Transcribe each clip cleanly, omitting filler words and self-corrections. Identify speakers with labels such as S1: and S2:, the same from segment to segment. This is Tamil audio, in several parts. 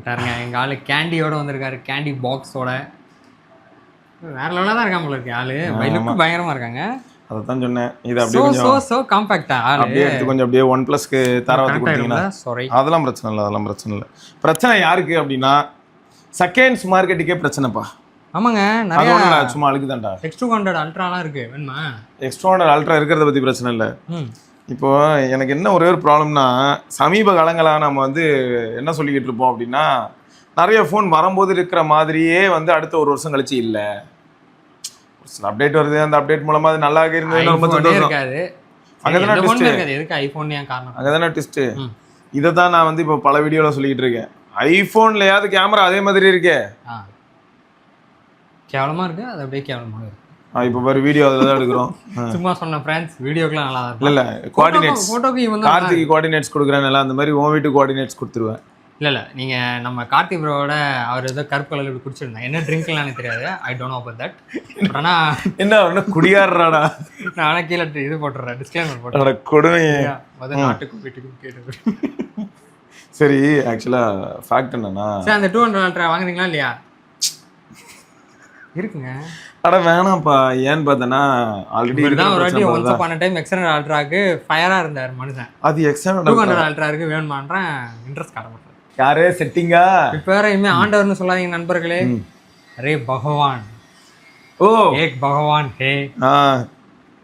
S1: பாருங்க எங்கள் ஆள் கேண்டியோட வந்திருக்காரு, கேண்டி பாக்ஸோட. வேற லெவலாக தான் இருக்காங்க போல இருக்கு ஆளு. லுக்கு பயங்கரமாக இருக்காங்க.
S2: அதை தான் சொன்னேன். இது அப்படியே கொஞ்சம்
S1: காம்பேக்டா ஆளு
S2: அப்படியே எடுத்து கொஞ்சம் அப்படியே 1+க்கு தரவாத்து கொடுத்தீங்கன்னா அதெல்லாம் பிரச்சனை இல்லை. அதெல்லாம் பிரச்சனை இல்லை. பிரச்சனை யாருக்கு அப்படின்னா செகண்ட்ஸ் மார்க்கெட்டுக்கே பிரச்சனைப்பா.
S1: ஆமாங்க, நிறைய
S2: சும்மா அழுக்கு தான்டா.
S1: X200 அல்ட்ராலாம் இருக்கு. வேணுமா?
S2: X200 அல்ட்ரா இருக்கிறத பற்றி பிரச்சனை இல்லை. இப்போ எனக்கு என்ன ஒரே ஒரு ப்ராப்ளம்னா, சமீப காலங்களாக நம்ம வந்து என்ன சொல்லிக்கிட்டு இருப்போம் அப்படின்னா, நிறைய ஃபோன் வரும்போது இருக்கிற மாதிரியே வந்து அடுத்த ஒரு வருஷம் கழிச்சு இல்லை. சில அப்டேட் வருது, அந்த அப்டேட் மூலமாக அது நல்லா இருந்தது ரொம்ப சந்தோஷம். அங்கதானே ட்விஸ்ட். இதை தான் நான் வந்து இப்போ பல வீடியோவில் சொல்லிக்கிட்டு இருக்கேன். ஐஃபோன்லயாவது கேமரா அதே மாதிரி இருக்கே,
S1: கேவலமா இருக்கு. அது அப்படியே கேவலமா இருக்கு.
S2: இப்போ ஒரு வீடியோ அதில் தான் எடுக்கிறோம்.
S1: சும்மா சொன்ன ஃப்ரெண்ட்ஸ், வீடியோக்குலாம் நல்லா இருக்கும்.
S2: இல்லை கோஆர்டினேட்ஸ், ஃபோட்டோக்கு இவன் கார்த்திக் கோஆர்டினேட்ஸ் கொடுக்குறேன். அந்த மாதிரி உன் வீட்டு கோஆர்டினேட்ஸ் கொடுத்துருவேன்.
S1: இல்லை நீங்கள் நம்ம கார்த்திக் ப்ரோவோட அவர் ஏதோ கருப்பு கலர் இப்படி குடிச்சிருந்தேன். என்ன ட்ரிங்க்லாம் எனக்கு தெரியாது. I don't know about that. ஆனால்
S2: என்ன குடியாடுறாடா.
S1: நானே கீழே இது போட்டுறேன், டிஸ்க்ளைமர் போட்டுறேன்.
S2: கொடுமையே
S1: நாட்டுக்கும் வீட்டுக்கும் கேட்டு.
S2: சரி, ஆக்சுவலாக ஃபேக்ட் என்னன்னா,
S1: சார் அந்த 200 அல்ட்ரா வாங்குறீங்களா இல்லையா? இருக்குங்க.
S2: அட வேணாம்ப்பா. ஏன்னு பார்த்தேன்னா ஆல்ரெடி
S1: தான் ஒரு வாட்டி ஒன்ஸ் அப்பான டைம் எக்ஸ்டர்னல் அல்ட்ராக்கு ஃபயராக இருந்தார் மனுஷன்.
S2: அது எக்ஸ்டர்னல்
S1: 200 அல்ட்ராக்கு வேணுமான்றேன். இன்ட்ரெஸ்ட் காட்ட மாட்டேன்.
S2: யாரே செட்டிங்கா
S1: இப்போ வேற இனிமே ஆண்டவர்னு சொல்லாதீங்க நண்பர்களே. அரே பகவான்,
S2: ஓ
S1: ஏக் பகவான் ஹே,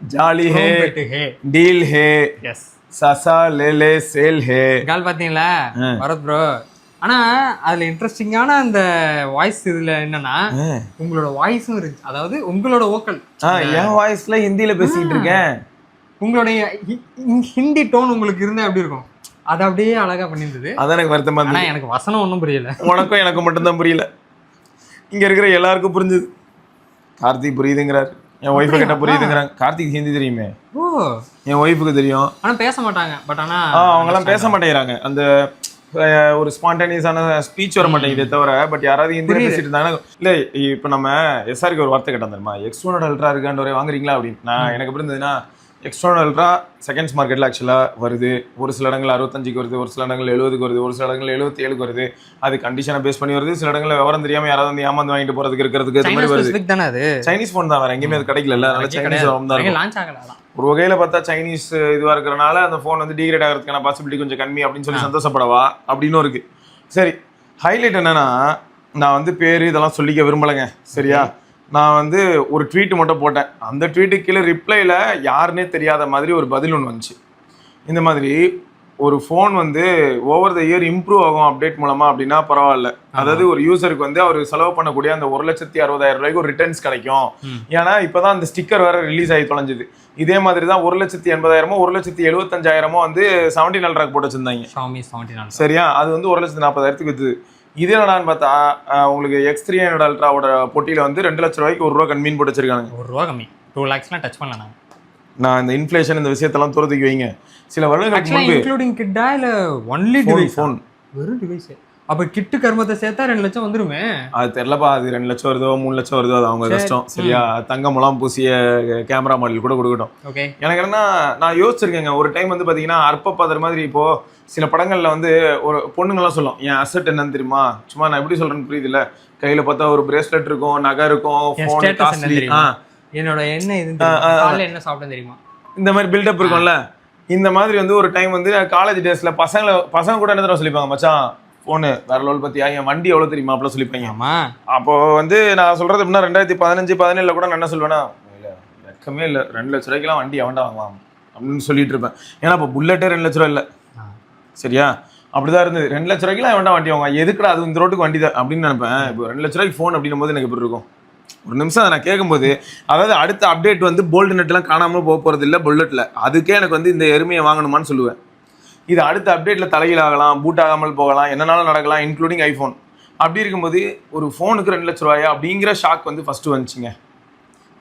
S2: ஜாலி ஹே, டீல் ஹே,
S1: எஸ்
S2: சசா லேலே சேல் ஹே.
S1: கால் பார்த்தீங்களா பரத் ப்ரோ? ஆனால் அதில் இன்ட்ரெஸ்டிங்கான அந்த வாய்ஸ் இதில் என்னன்னா, உங்களோட வாய்ஸும் இருக்கு. அதாவது உங்களோட வோக்கல்,
S2: என் வாய்ஸ்ல ஹிந்தியில் பேசிக்கிட்டு இருக்கேன்.
S1: உங்களுடைய ஹிந்தி டோன் உங்களுக்கு இருந்தால் எப்படி இருக்கும்? அது அப்படியே அழகாக பண்ணியிருந்தது.
S2: அதான் எனக்கு வருத்தமா இருந்தது.
S1: ஆனால் எனக்கு வசனம் ஒன்றும் புரியல.
S2: உனக்கும் எனக்கு மட்டும்தான் புரியல. இங்கே இருக்கிற எல்லாருக்கும் புரிஞ்சுது. கார்த்திக் புரியுதுங்கிறார், என் ஒய்ஃபு கிட்ட புரியுதுங்கிறாங்க. கார்த்திக் ஹிந்தி தெரியுமே.
S1: ஓ,
S2: என் ஒய்ஃபுக்கு தெரியும்.
S1: ஆனால் பேச மாட்டாங்க. பட் ஆனால்
S2: அவங்கெல்லாம் பேச மாட்டேங்கிறாங்க. அந்த ஒரு ஸ்பான்டேனியஸான ஸ்பீச் வர மாட்டேங்குதே தவிர. பட் யாராவது ஹிந்தி பேசிட்டு இருந்தாங்கன்னா, இல்லை இப்போ நம்ம எஸ்ஆருக்கு ஒரு வார்த்தை கேட்டோம் தெரியுமா, X200 அல்ட்ரா இருக்கான்னு ஒரு வாங்குறீங்களா அப்படின்னு. நான் எனக்கு எப்படி இருந்ததுன்னா, X200 அல்ட்ரா செகண்ட்ஸ் மார்க்கெட்டில் ஆக்சுவலாக வருது. ஒரு சில இடங்கள் 65க்கு வருது, ஒரு சில இடங்கள் 70க்கு வருது, ஒரு சில இடங்கள் 77க்கு வருது. அது கண்டிஷனை பேஸ் பண்ணி வருது. சில இடங்களில் விவரம் தெரியாமல் யாராவது வந்து ஏமாந்து வாங்கிட்டு போகிறதுக்கு இருக்கிறதுக்கு இது மாதிரி வருது. சைனீஸ் ஃபோன் தான், வேறு எங்கேயுமே அது கிடைக்கல. அதனால சைனீஸ் தான் ஒரு வகையில் பார்த்தா சைனீஸ் இதுவாக இருக்கிறனால அந்த ஃபோன் வந்து டிகிரேட் ஆகிறதுக்கான பாசிபிலிட்டி கொஞ்சம் கம்மி அப்படின்னு சொல்லி சந்தோஷப்படவா அப்படின்னு இருக்கு. சரி, ஹைலைட் என்னன்னா, நான் வந்து பேர் இதெல்லாம் சொல்லிக்க விரும்பலைங்க, சரியா? நான் வந்து ஒரு ட்வீட் மட்டும் போட்டேன். அந்த ட்வீட்டுக்கு கீழே ரிப்ளைல யாருன்னே தெரியாத மாதிரி ஒரு பதில் ஒன்று வந்துச்சு. இந்த மாதிரி ஒரு ஃபோன் வந்து ஓவர் த இயர் இம்ப்ரூவ் ஆகும் அப்டேட் மூலமா அப்படின்னா பரவாயில்ல. அதாவது ஒரு யூசருக்கு வந்து அவர் செலவு பண்ணக்கூடிய அந்த 1,60,60,000 ரூபாய்க்கு ஒரு ரிட்டர்ன்ஸ் கிடைக்கும். ஏன்னா இப்போதான் அந்த ஸ்டிக்கர் வேற ரிலீஸ் ஆகி தொலைஞ்சுது. இதே மாதிரி தான் 1,80,000 1,75,000 வந்து 17 அல்ட்ராக்கு போட்டு வச்சிருந்தாங்க, சரியா? அது வந்து 1,40,000 வித்துது. இது என்னடான்னு பார்த்தா உங்களுக்கு X300 அல்ட்ராவோட பொட்டியில வந்து 2 லட்சம் ரூபாய்க்கு ₹1 கம்மி போட்டு வச்சிருக்காங்க.
S1: ₹1 கம்மி, 2 lakhsலாம் டச் பண்ணல.
S2: நான் இந்த இன்ஃப்ளேஷன் இந்த விஷயத்தெல்லாம் தூரத்துக்கு வைங்க. சில வருடங்களுக்கு முன்பு
S1: இன்க்ளூடிங் கிட்டா இல்ல ஒன்லி டிவைஸ் ஃபோன், வெறும் டிவைஸ். அப்ப கிட்டு கர்மத்தை சேர்த்தா 2 லட்சம் வந்துருமே. அது
S2: தெரியலப்பா. அது 2 லட்சம் வருதோ 3 லட்சம் வருதோ அது அவங்க கஷ்டம், சரியா? தங்கமெல்லாம் பூசிய கேமரா மாடல் கூட கொடுக்கட்டும்.
S1: ஓகே,
S2: எனக்கு என்னன்னா, நான் யோசிச்சிருக்கேங்க ஒரு டைம் வந்து பாத்தீங்கன்னா, அற்பப்பாதர் மாதிரி இப்போ சில படங்கள்ல வந்து ஒரு பொண்ணுங்கெல்லாம் சொல்லும், என் அசட் என்னன்னு தெரியுமா? சும்மா நான் எப்படி சொல்றேன்னு புரியுதுல்ல? கையில பார்த்தா ஒரு பிரேஸ்லெட் இருக்கும், நகை இருக்கும், போன் காஸ்ட்லி,
S1: என்னோட என்ன இது காலைல என்ன சாப்பிட்டேன் தெரியுமா,
S2: இந்த மாதிரி பில்டப் இருக்கும்ல. இந்த மாதிரி வந்து ஒரு டைம் வந்து காலேஜ் டேஸ்ல பசங்க கூட என்ன தடவை சொல்லிப்பாங்க, மச்சான் போனு வேற லெவல் பத்தியா, என் வண்டி எவ்வளவு தெரியுமா அப்படிலாம் சொல்லிப்பாங்க. அப்போ வந்து நான் சொல்றது எப்படின்னா 2015-17 கூட நான் என்ன சொல்லுவேன்னா, வெக்கமே இல்லை, 2 லட்ச ரூபாய்க்குலாம் வண்டி எவன்டா வாங்கலாம் அப்படின்னு சொல்லிட்டு இருப்பேன். ஏன்னா இப்போ புல்லட்டே 2 லட்ச ரூபா இல்லை, சரியா? அப்படிதான் இருந்தது. 2 லட்ச ரூபாய்க்குலாம் எவன்டா வண்டி வாங்க, எதுக்குடா அது இந்த ரோட்டுக்கு வண்டி தான் அப்படின்னு நினைப்பேன். இப்போ 2 லட்ச ரூபாய்க்கு ஃபோன் அப்படின்னும் போது எனக்கு எப்படி இருக்கும்? ஒரு நிமிஷம் அதை நான் கேட்கும்போது, அதாவது அடுத்த அப்டேட் வந்து போல்டு நெட்லாம் காணாமல் போக போகிறது இல்லை புல்லட்டில், அதுக்கே எனக்கு வந்து இந்த எருமையை வாங்கணுமான்னு சொல்லுவேன். இது அடுத்த அப்டேட்டில் தலையில் ஆகலாம், பூட் ஆகாமல் போகலாம், என்னன்னாலும் நடக்கலாம், இன்க்ளூடிங் ஐஃபோன். அப்படி இருக்கும்போது ஒரு ஃபோனுக்கு 2 லட்ச ரூபாயா அப்படிங்கிற ஷாக் வந்து ஃபஸ்ட்டு வந்துச்சுங்க.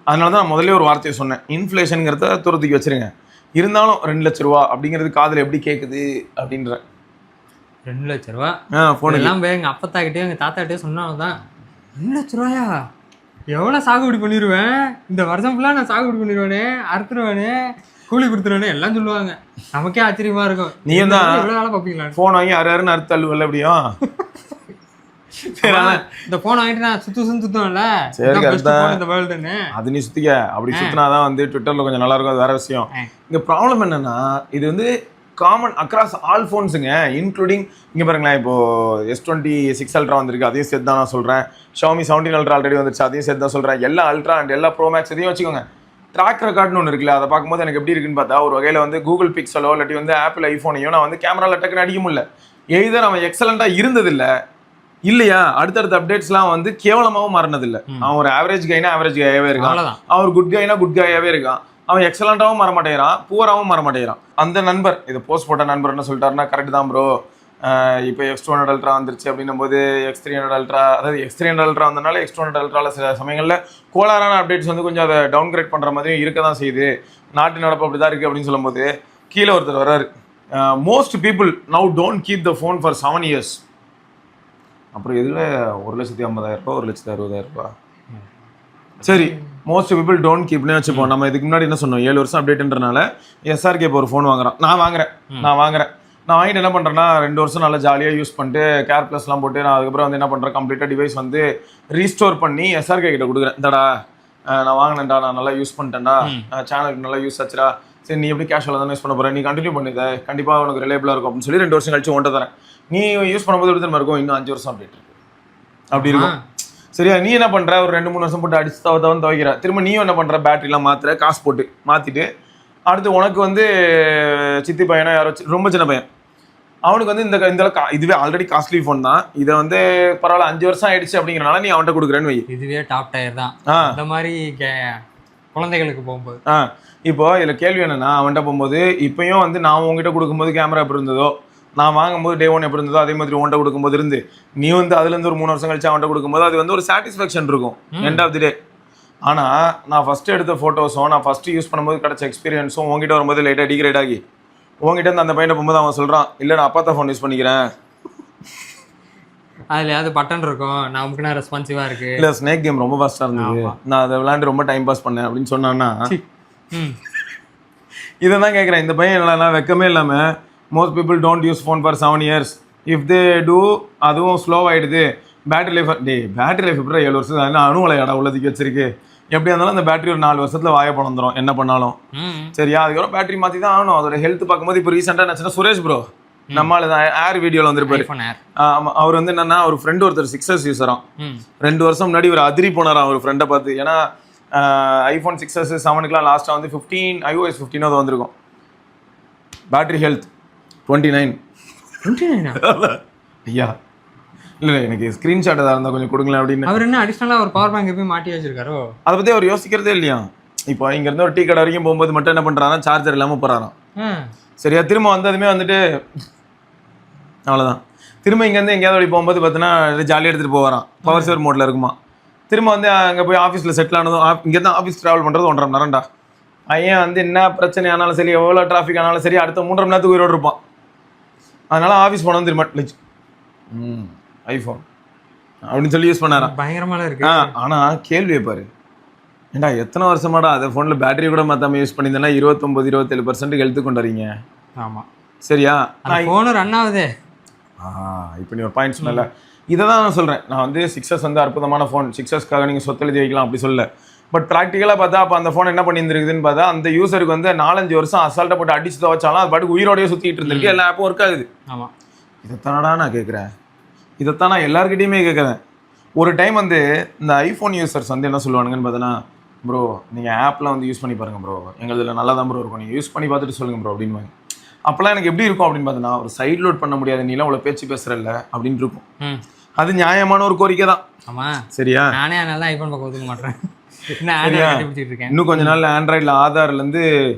S2: அதனால தான் நான் முதல்ல ஒரு வார்த்தையை சொன்னேன், இன்ஃப்ளேஷனுங்கிறத தூரத்துக்கு வச்சுருங்க. இருந்தாலும் 2 லட்ச ரூபா அப்படிங்கிறது காதில் எப்படி கேட்குது அப்படின்ற.
S1: 2 லட்ச ரூபா
S2: ஃபோன்
S1: எல்லாம் போய் எங்கள் அப்பத்தாக்கிட்டே எங்கள் தாத்தாக்கிட்டே சொன்னாலும் தான், 2 லட்ச ரூபாயா எவ்வளோ சாகுபடி பண்ணிடுவேன், இந்த வருஷம் ஃபுல்லாக நான் சாகுபடி பண்ணிடுவேனே, அறுத்துருவேனே, கூலி கொடுத்துருவேனே எல்லாம் சொல்லுவாங்க. நமக்கே ஆச்சரியமா இருக்கும்.
S2: நீ தான்
S1: எவ்வளோ வேலை பார்ப்பீங்களா?
S2: ஃபோன் வாங்கி 6 அறுத்து தள்ளுவல்ல எப்படியும்.
S1: இந்த போன் வாங்கிட்டு நான் சுத்தும்ல
S2: சரி,
S1: இந்த வேர்ல்டுன்னு.
S2: அது நீ சுத்திக்க. அப்படி சுத்தினாதான் வந்து ட்விட்டர்ல கொஞ்சம் நல்லா இருக்கும். அது வேற விஷயம். இங்க ப்ராப்ளம் என்னன்னா, இது வந்து காமன் அக்ராஸ் ஆல் ஃபோன்ஸுங்க, இன்க்ளூடிங் இங்க பாருங்களேன். இப்போ S26 Ultra வந்திருக்கு, அதையும் சேர்த்து தான் நான் சொல்றேன். Xiaomi 17 Ultra ஆல்ரெடி வந்துருச்சு, அதையும் சேர்த்து தான் சொல்றேன். எல்லா அல்ட்ரா அண்ட் எல்லா ப்ரோ மேக்ஸ் இதையும் வச்சுக்கோங்க. ட்ராக் ரெக்கார்ட்னு ஒன்று இருக்குல்ல, அதை பார்க்கும்போது எனக்கு எப்படி இருக்குன்னு பார்த்தா, ஒரு வகையில் வந்து கூகுள் பிக்சலோ இல்லாட்டி வந்து ஆப்பிள் ஐஃபோனையும் நான் வந்து கேமராவில் டக்குன்னு அடிக்க முடியல. எய்தர் அவன் எக்ஸலண்டாக இருந்ததில்லை, இல்லையா அடுத்தடுத்த அப்டேட்ஸ்லாம் வந்து கேவலமாகவும் மாறினதில்லை. அவன் ஒரு ஆவரேஜ் கைனா ஆவரேஜ் கையாவே இருக்கான், அவன் ஒரு குட் கைனா குட் கையாவே இருக்கான். அவன் எக்ஸலண்டாகவும் மாற மாட்டேங்கிறான், பூராவும் மாற மாட்டேங்கிறான். அந்த நண்பர் இதை போஸ்ட் போட்ட நண்பர் என்ன சொல்லிட்டாருன்னா, கரெக்ட் தான் ப்ரோ, இப்போ X200 Ultra வந்துருச்சு அப்படின்னும் போது X300 Ultra, அதாவது X300 Ultra வந்தனால X200 Ultraவில் சில சமயங்களில் கோளாறான அப்டேட்ஸ் வந்து கொஞ்சம் அதை டவுன்கிரேட் பண்ணுற மாதிரியும் இருக்க தான் செய்யுது. நாட்டு நடப்பு அப்படி தான் இருக்குது அப்படின்னு சொல்லும்போது கீழே ஒருத்தர் வர்றாரு, most people now don't keep the phone for 7 years. அப்புறம் இதில் 1,50,000 1,60,000. சரி, மோஸ்ட் பீப்புள் டோன்ட் கீப்னே வச்சுப்போம். நம்ம இதுக்கு முன்னாடி என்ன சொன்னோம், 7 வருஷம் அப்டேட்ன்றனால SRK இப்போ ஒரு ஃபோன் வாங்குறான். நான் வாங்கிட்டு என்ன பண்ணுறேன்னா, 2 வருஷம் நல்லா ஜாலியாக யூஸ் பண்ணிட்டு கேர் ப்ளஸ்லாம் போட்டு நான் அதுக்கப்புறம் வந்து என்ன பண்ணுறேன், கம்ப்ளீட்டாக டிவைஸ் வந்து ரீஸ்டோர் பண்ணி SRK கிட்ட கொடுக்குறேன். இந்தடா நான் வாங்கினேன்டா, நான் நல்லா யூஸ் பண்ணிட்டேன்டா, சேனலுக்கு நல்லா யூஸ் ஆச்சுடா, சரி நீ எப்படி கேஷுவலாக தானே யூஸ் பண்ண போகிறேன், நீ கண்டினியூ பண்ணித, கண்டிப்பாக உனக்கு ரிலேபிளாக இருக்கும் அப்படின்னு சொல்லி 2 வருஷம் கழிச்சு ஒன்றை தரேன். நீ யூஸ் பண்ணும்போது எப்படி தான் இருக்கும், இன்னும் 5 வருஷம் அப்டேட் இருக்கு அப்படி இருக்கும். சரியா, நீ என்ன பண்ணுற, ஒரு 2-3 வருஷம் போட்டு அடிச்சு தவன் துவைக்கிற, திரும்ப நீயும் என்ன பண்ணுற, பேட்டரிலாம் மாற்றுற, காசு போட்டு மாற்றிட்டு அடுத்து உனக்கு வந்து சித்தி பையனா யாரோ ரொம்ப சின்ன பையன், அவனுக்கு வந்து இந்த இதுவே ஆல்ரெடி காஸ்ட்லி ஃபோன் தான், இதை வந்து பரவாயில்ல 5 வருஷம் ஆயிடுச்சு அப்படிங்கிறனால நீ அவன்கிட்ட கொடுக்குறேன்னு வை.
S1: இதுவே டாப் டயர் தான் இந்த மாதிரி குழந்தைகளுக்கு போகும்போது.
S2: இப்போ இதில் கேள்வி என்னன்னா, அவன்கிட்ட போகும்போது இப்பயும் வந்து நான் உங்ககிட்ட கொடுக்கும்போது கேமரா எப்படி இருந்ததோ, நான் வாங்கும்போது டே 1 எப்படி இருந்ததோ அதே மாதிரி உன்கிட்ட கொடுக்கும்போது இருந்து, நீ வந்து அதுலேருந்து ஒரு 3 வருஷம் கழிச்சு அவன்கிட்ட கொடுக்கும்போது அது வந்து ஒரு சாட்டிஸ்ஃபேக்ஷன் இருக்கும் எண்ட் ஆஃப் தி டே. ஆனால் நான் ஃபஸ்ட்டு எடுத்த ஃபோட்டோஸும் நான் ஃபஸ்ட்டு யூஸ் பண்ணும்போது கிடச்ச எக்ஸ்பீரியன்ஸும் உங்ககிட்ட வரும்போது லைட்டாக டிகிரேட் ஆகி உங்ககிட்ட இருந்து அந்த பையனை போகும்போது அவன் சொல்கிறான், இல்லை நான் அப்பா தான் ஃபோன் யூஸ் பண்ணிக்கிறேன்,
S1: அதில் ஏதாவது பட்டன் இருக்கும், நமக்கு நான் ரெஸ்பான்சிவாக இருக்கு,
S2: இல்லை ஸ்னேக் கேம் ரொம்ப ஃபாஸ்ட்டாக இருந்தது, நான் அதை விளையாண்டு ரொம்ப டைம் பாஸ் பண்ணேன் அப்படின்னு சொன்னான்னா, இதை தான் கேட்குறேன். இந்த பையன் இல்லைன்னா வெக்கமே இல்லாமல் most people don't use phone for 7 years, if they do அதுவும் ஸ்லோ ஆகிடுது, பேட்டரி லைஃப் பேட்டரி லைஃப் இப்போ 7 வருஷம் அணுவலை இடம் உள்ளதுக்கு வச்சிருக்கு, எப்படியா இருந்தாலும் அந்த பேட்டரி ஒரு 4 வருஷத்துல வாய பழந்துடும் என்ன பண்ணாலும். சரியா, அதுக்கப்புறம் பேட்டரி மாற்றி தான் ஆகணும். அதோட ஹெல்த் பார்க்கும்போது இப்போ ரீசெண்டாக என்ன சுரேஷ் ப்ரோ நம்மளால தான் ஏர் வீடியோவில் வந்துருப்பாரு. ஆமாம், அவர் வந்து என்னன்னா ஒரு ஃப்ரெண்டு ஒருத்தர் 6S யூஸரான், 2 வருஷம் முன்னாடி ஒரு அதிரி போனாராம் ஒரு ஃப்ரெண்டை பார்த்து. ஏன்னா iPhone 6S 7க்குலாம் லாஸ்ட்டாக வந்து 15 iOS 15 அது வந்திருக்கும். Battery health 29. ஐயா இல்லை எனக்கு ஸ்க்ரீன்ஷாட் எதாவது இருந்தால் கொஞ்சம் கொடுங்களேன் அப்படின்னு.
S1: அவர் என்ன அடிஷ்னலாக ஒரு பவர் பேங்க் போய் மாட்டி வச்சிருக்காரோ,
S2: அதை பற்றி அவர் யோசிக்கிறதே இல்லையா. இப்போ இங்கேருந்து ஒரு டீ கடை வரைக்கும் போகும்போது மட்டும் என்ன பண்ணுறாங்கன்னா சார்ஜர் இல்லாமல் போகிறாராம். சரியா, திரும்ப வந்ததுமே வந்துட்டு அவ்வளோதான். திரும்ப இங்கேருந்து எங்கேயாவது அப்படி போகும்போது பார்த்தீங்கன்னா ஜாலியாக எடுத்துகிட்டு போவாராம், பவர் சேவர் மோட்டில் இருக்குமா. திரும்ப வந்து அங்கே போய் ஆஃபீஸில் செட்டில் ஆனதும் இங்கேருந்து ஆஃபீஸ் ட்ராவல் பண்ணுறது 1.5 மணி நேரம்டா. பையன் வந்து என்ன பிரச்சனை ஆனாலும் சரி, எவ்வளோ டிராஃபிக் ஆனாலும் சரி, அடுத்த 3.5 மணி நேரத்துக்கு உயிரோடு இருப்பான். அதனால ஆஃபீஸ் போனோம் திரும்ப ஐஃபோன் அப்படின்னு சொல்லி யூஸ் பண்ணாராம்.
S1: பயங்கரமாக இருக்கு.
S2: ஆனால் கேள்வியை பாரு, ஏண்டா எத்தனை வருஷமாடா அதை ஃபோனில் பேட்டரி கூட மாற்றாமல் யூஸ் பண்ணியிருந்தேன்னா 29-27% ஹெல்த்து கொண்டு வரீங்க.
S1: ஆமாம்
S2: சரியா,
S1: ஃபோனு ரன் ஆகுது.
S2: இப்போ நீ ஒரு பாயிண்ட் சொன்னல, இதை தான் நான் சொல்கிறேன். நான் வந்து 6S வந்து அற்புதமான ஃபோன், 6Sக்காக நீங்கள் சொத்து எழுதி வைக்கலாம் அப்படி சொல்லல. பட் ப்ராக்டிக்கலாக பார்த்தா அப்போ அந்த ஃபோன் என்ன பண்ணியிருந்துருக்குதுன்னு பார்த்தா, அந்த யூஸருக்கு வந்து 4-5 வருஷம் அசால்ட்டை போட்டு அடிச்சு துவச்சாலும் அது பாட்டுக்கு உயிரோடையே சுற்றிட்டு இருந்திருக்கு, எல்லா ஆப்பும் ஒர்க் ஆகுது.
S1: ஆமாம்,
S2: இதைத்தானடா நான் கேட்குறேன், இதைத்தான் நான் எல்லாருக்கிட்டையுமே கேட்குறேன். ஒரு டைம் வந்து இந்த ஐஃபோன் யூசர்ஸ் வந்து என்ன சொல்லுவானுங்கன்னு பார்த்தோன்னா, ப்ரோ நீங்கள் ஆப்பில் வந்து யூஸ் பண்ணி பாருங்கள் ப்ரோ, எங்களதில் நல்லா தான் ப்ரோ இருக்கும், நீங்கள் யூஸ் பண்ணி பார்த்துட்டு சொல்லுங்கள் ப்ரோ அப்படின்வாங்க. அப்போல்லாம் எனக்கு எப்படி இருக்கும் அப்படின்னு பார்த்தோன்னா, ஒரு சைட் லோட் பண்ண முடியாது, நீலாம் அவ்வளோ பேச்சு பேசுகிறல்ல அப்படின்னு இருக்கும். அது நியாயமான ஒரு கோரிக்கை தான்.
S1: ஆமாம்,
S2: சரியா,
S1: நானே அதனால ஐஃபோன் பக்கம் ஒதுக்க மாட்டேன்.
S2: இன்னும் கொஞ்ச நாள் ஆண்ட்ராய்டில் ஆதார்லேருந்து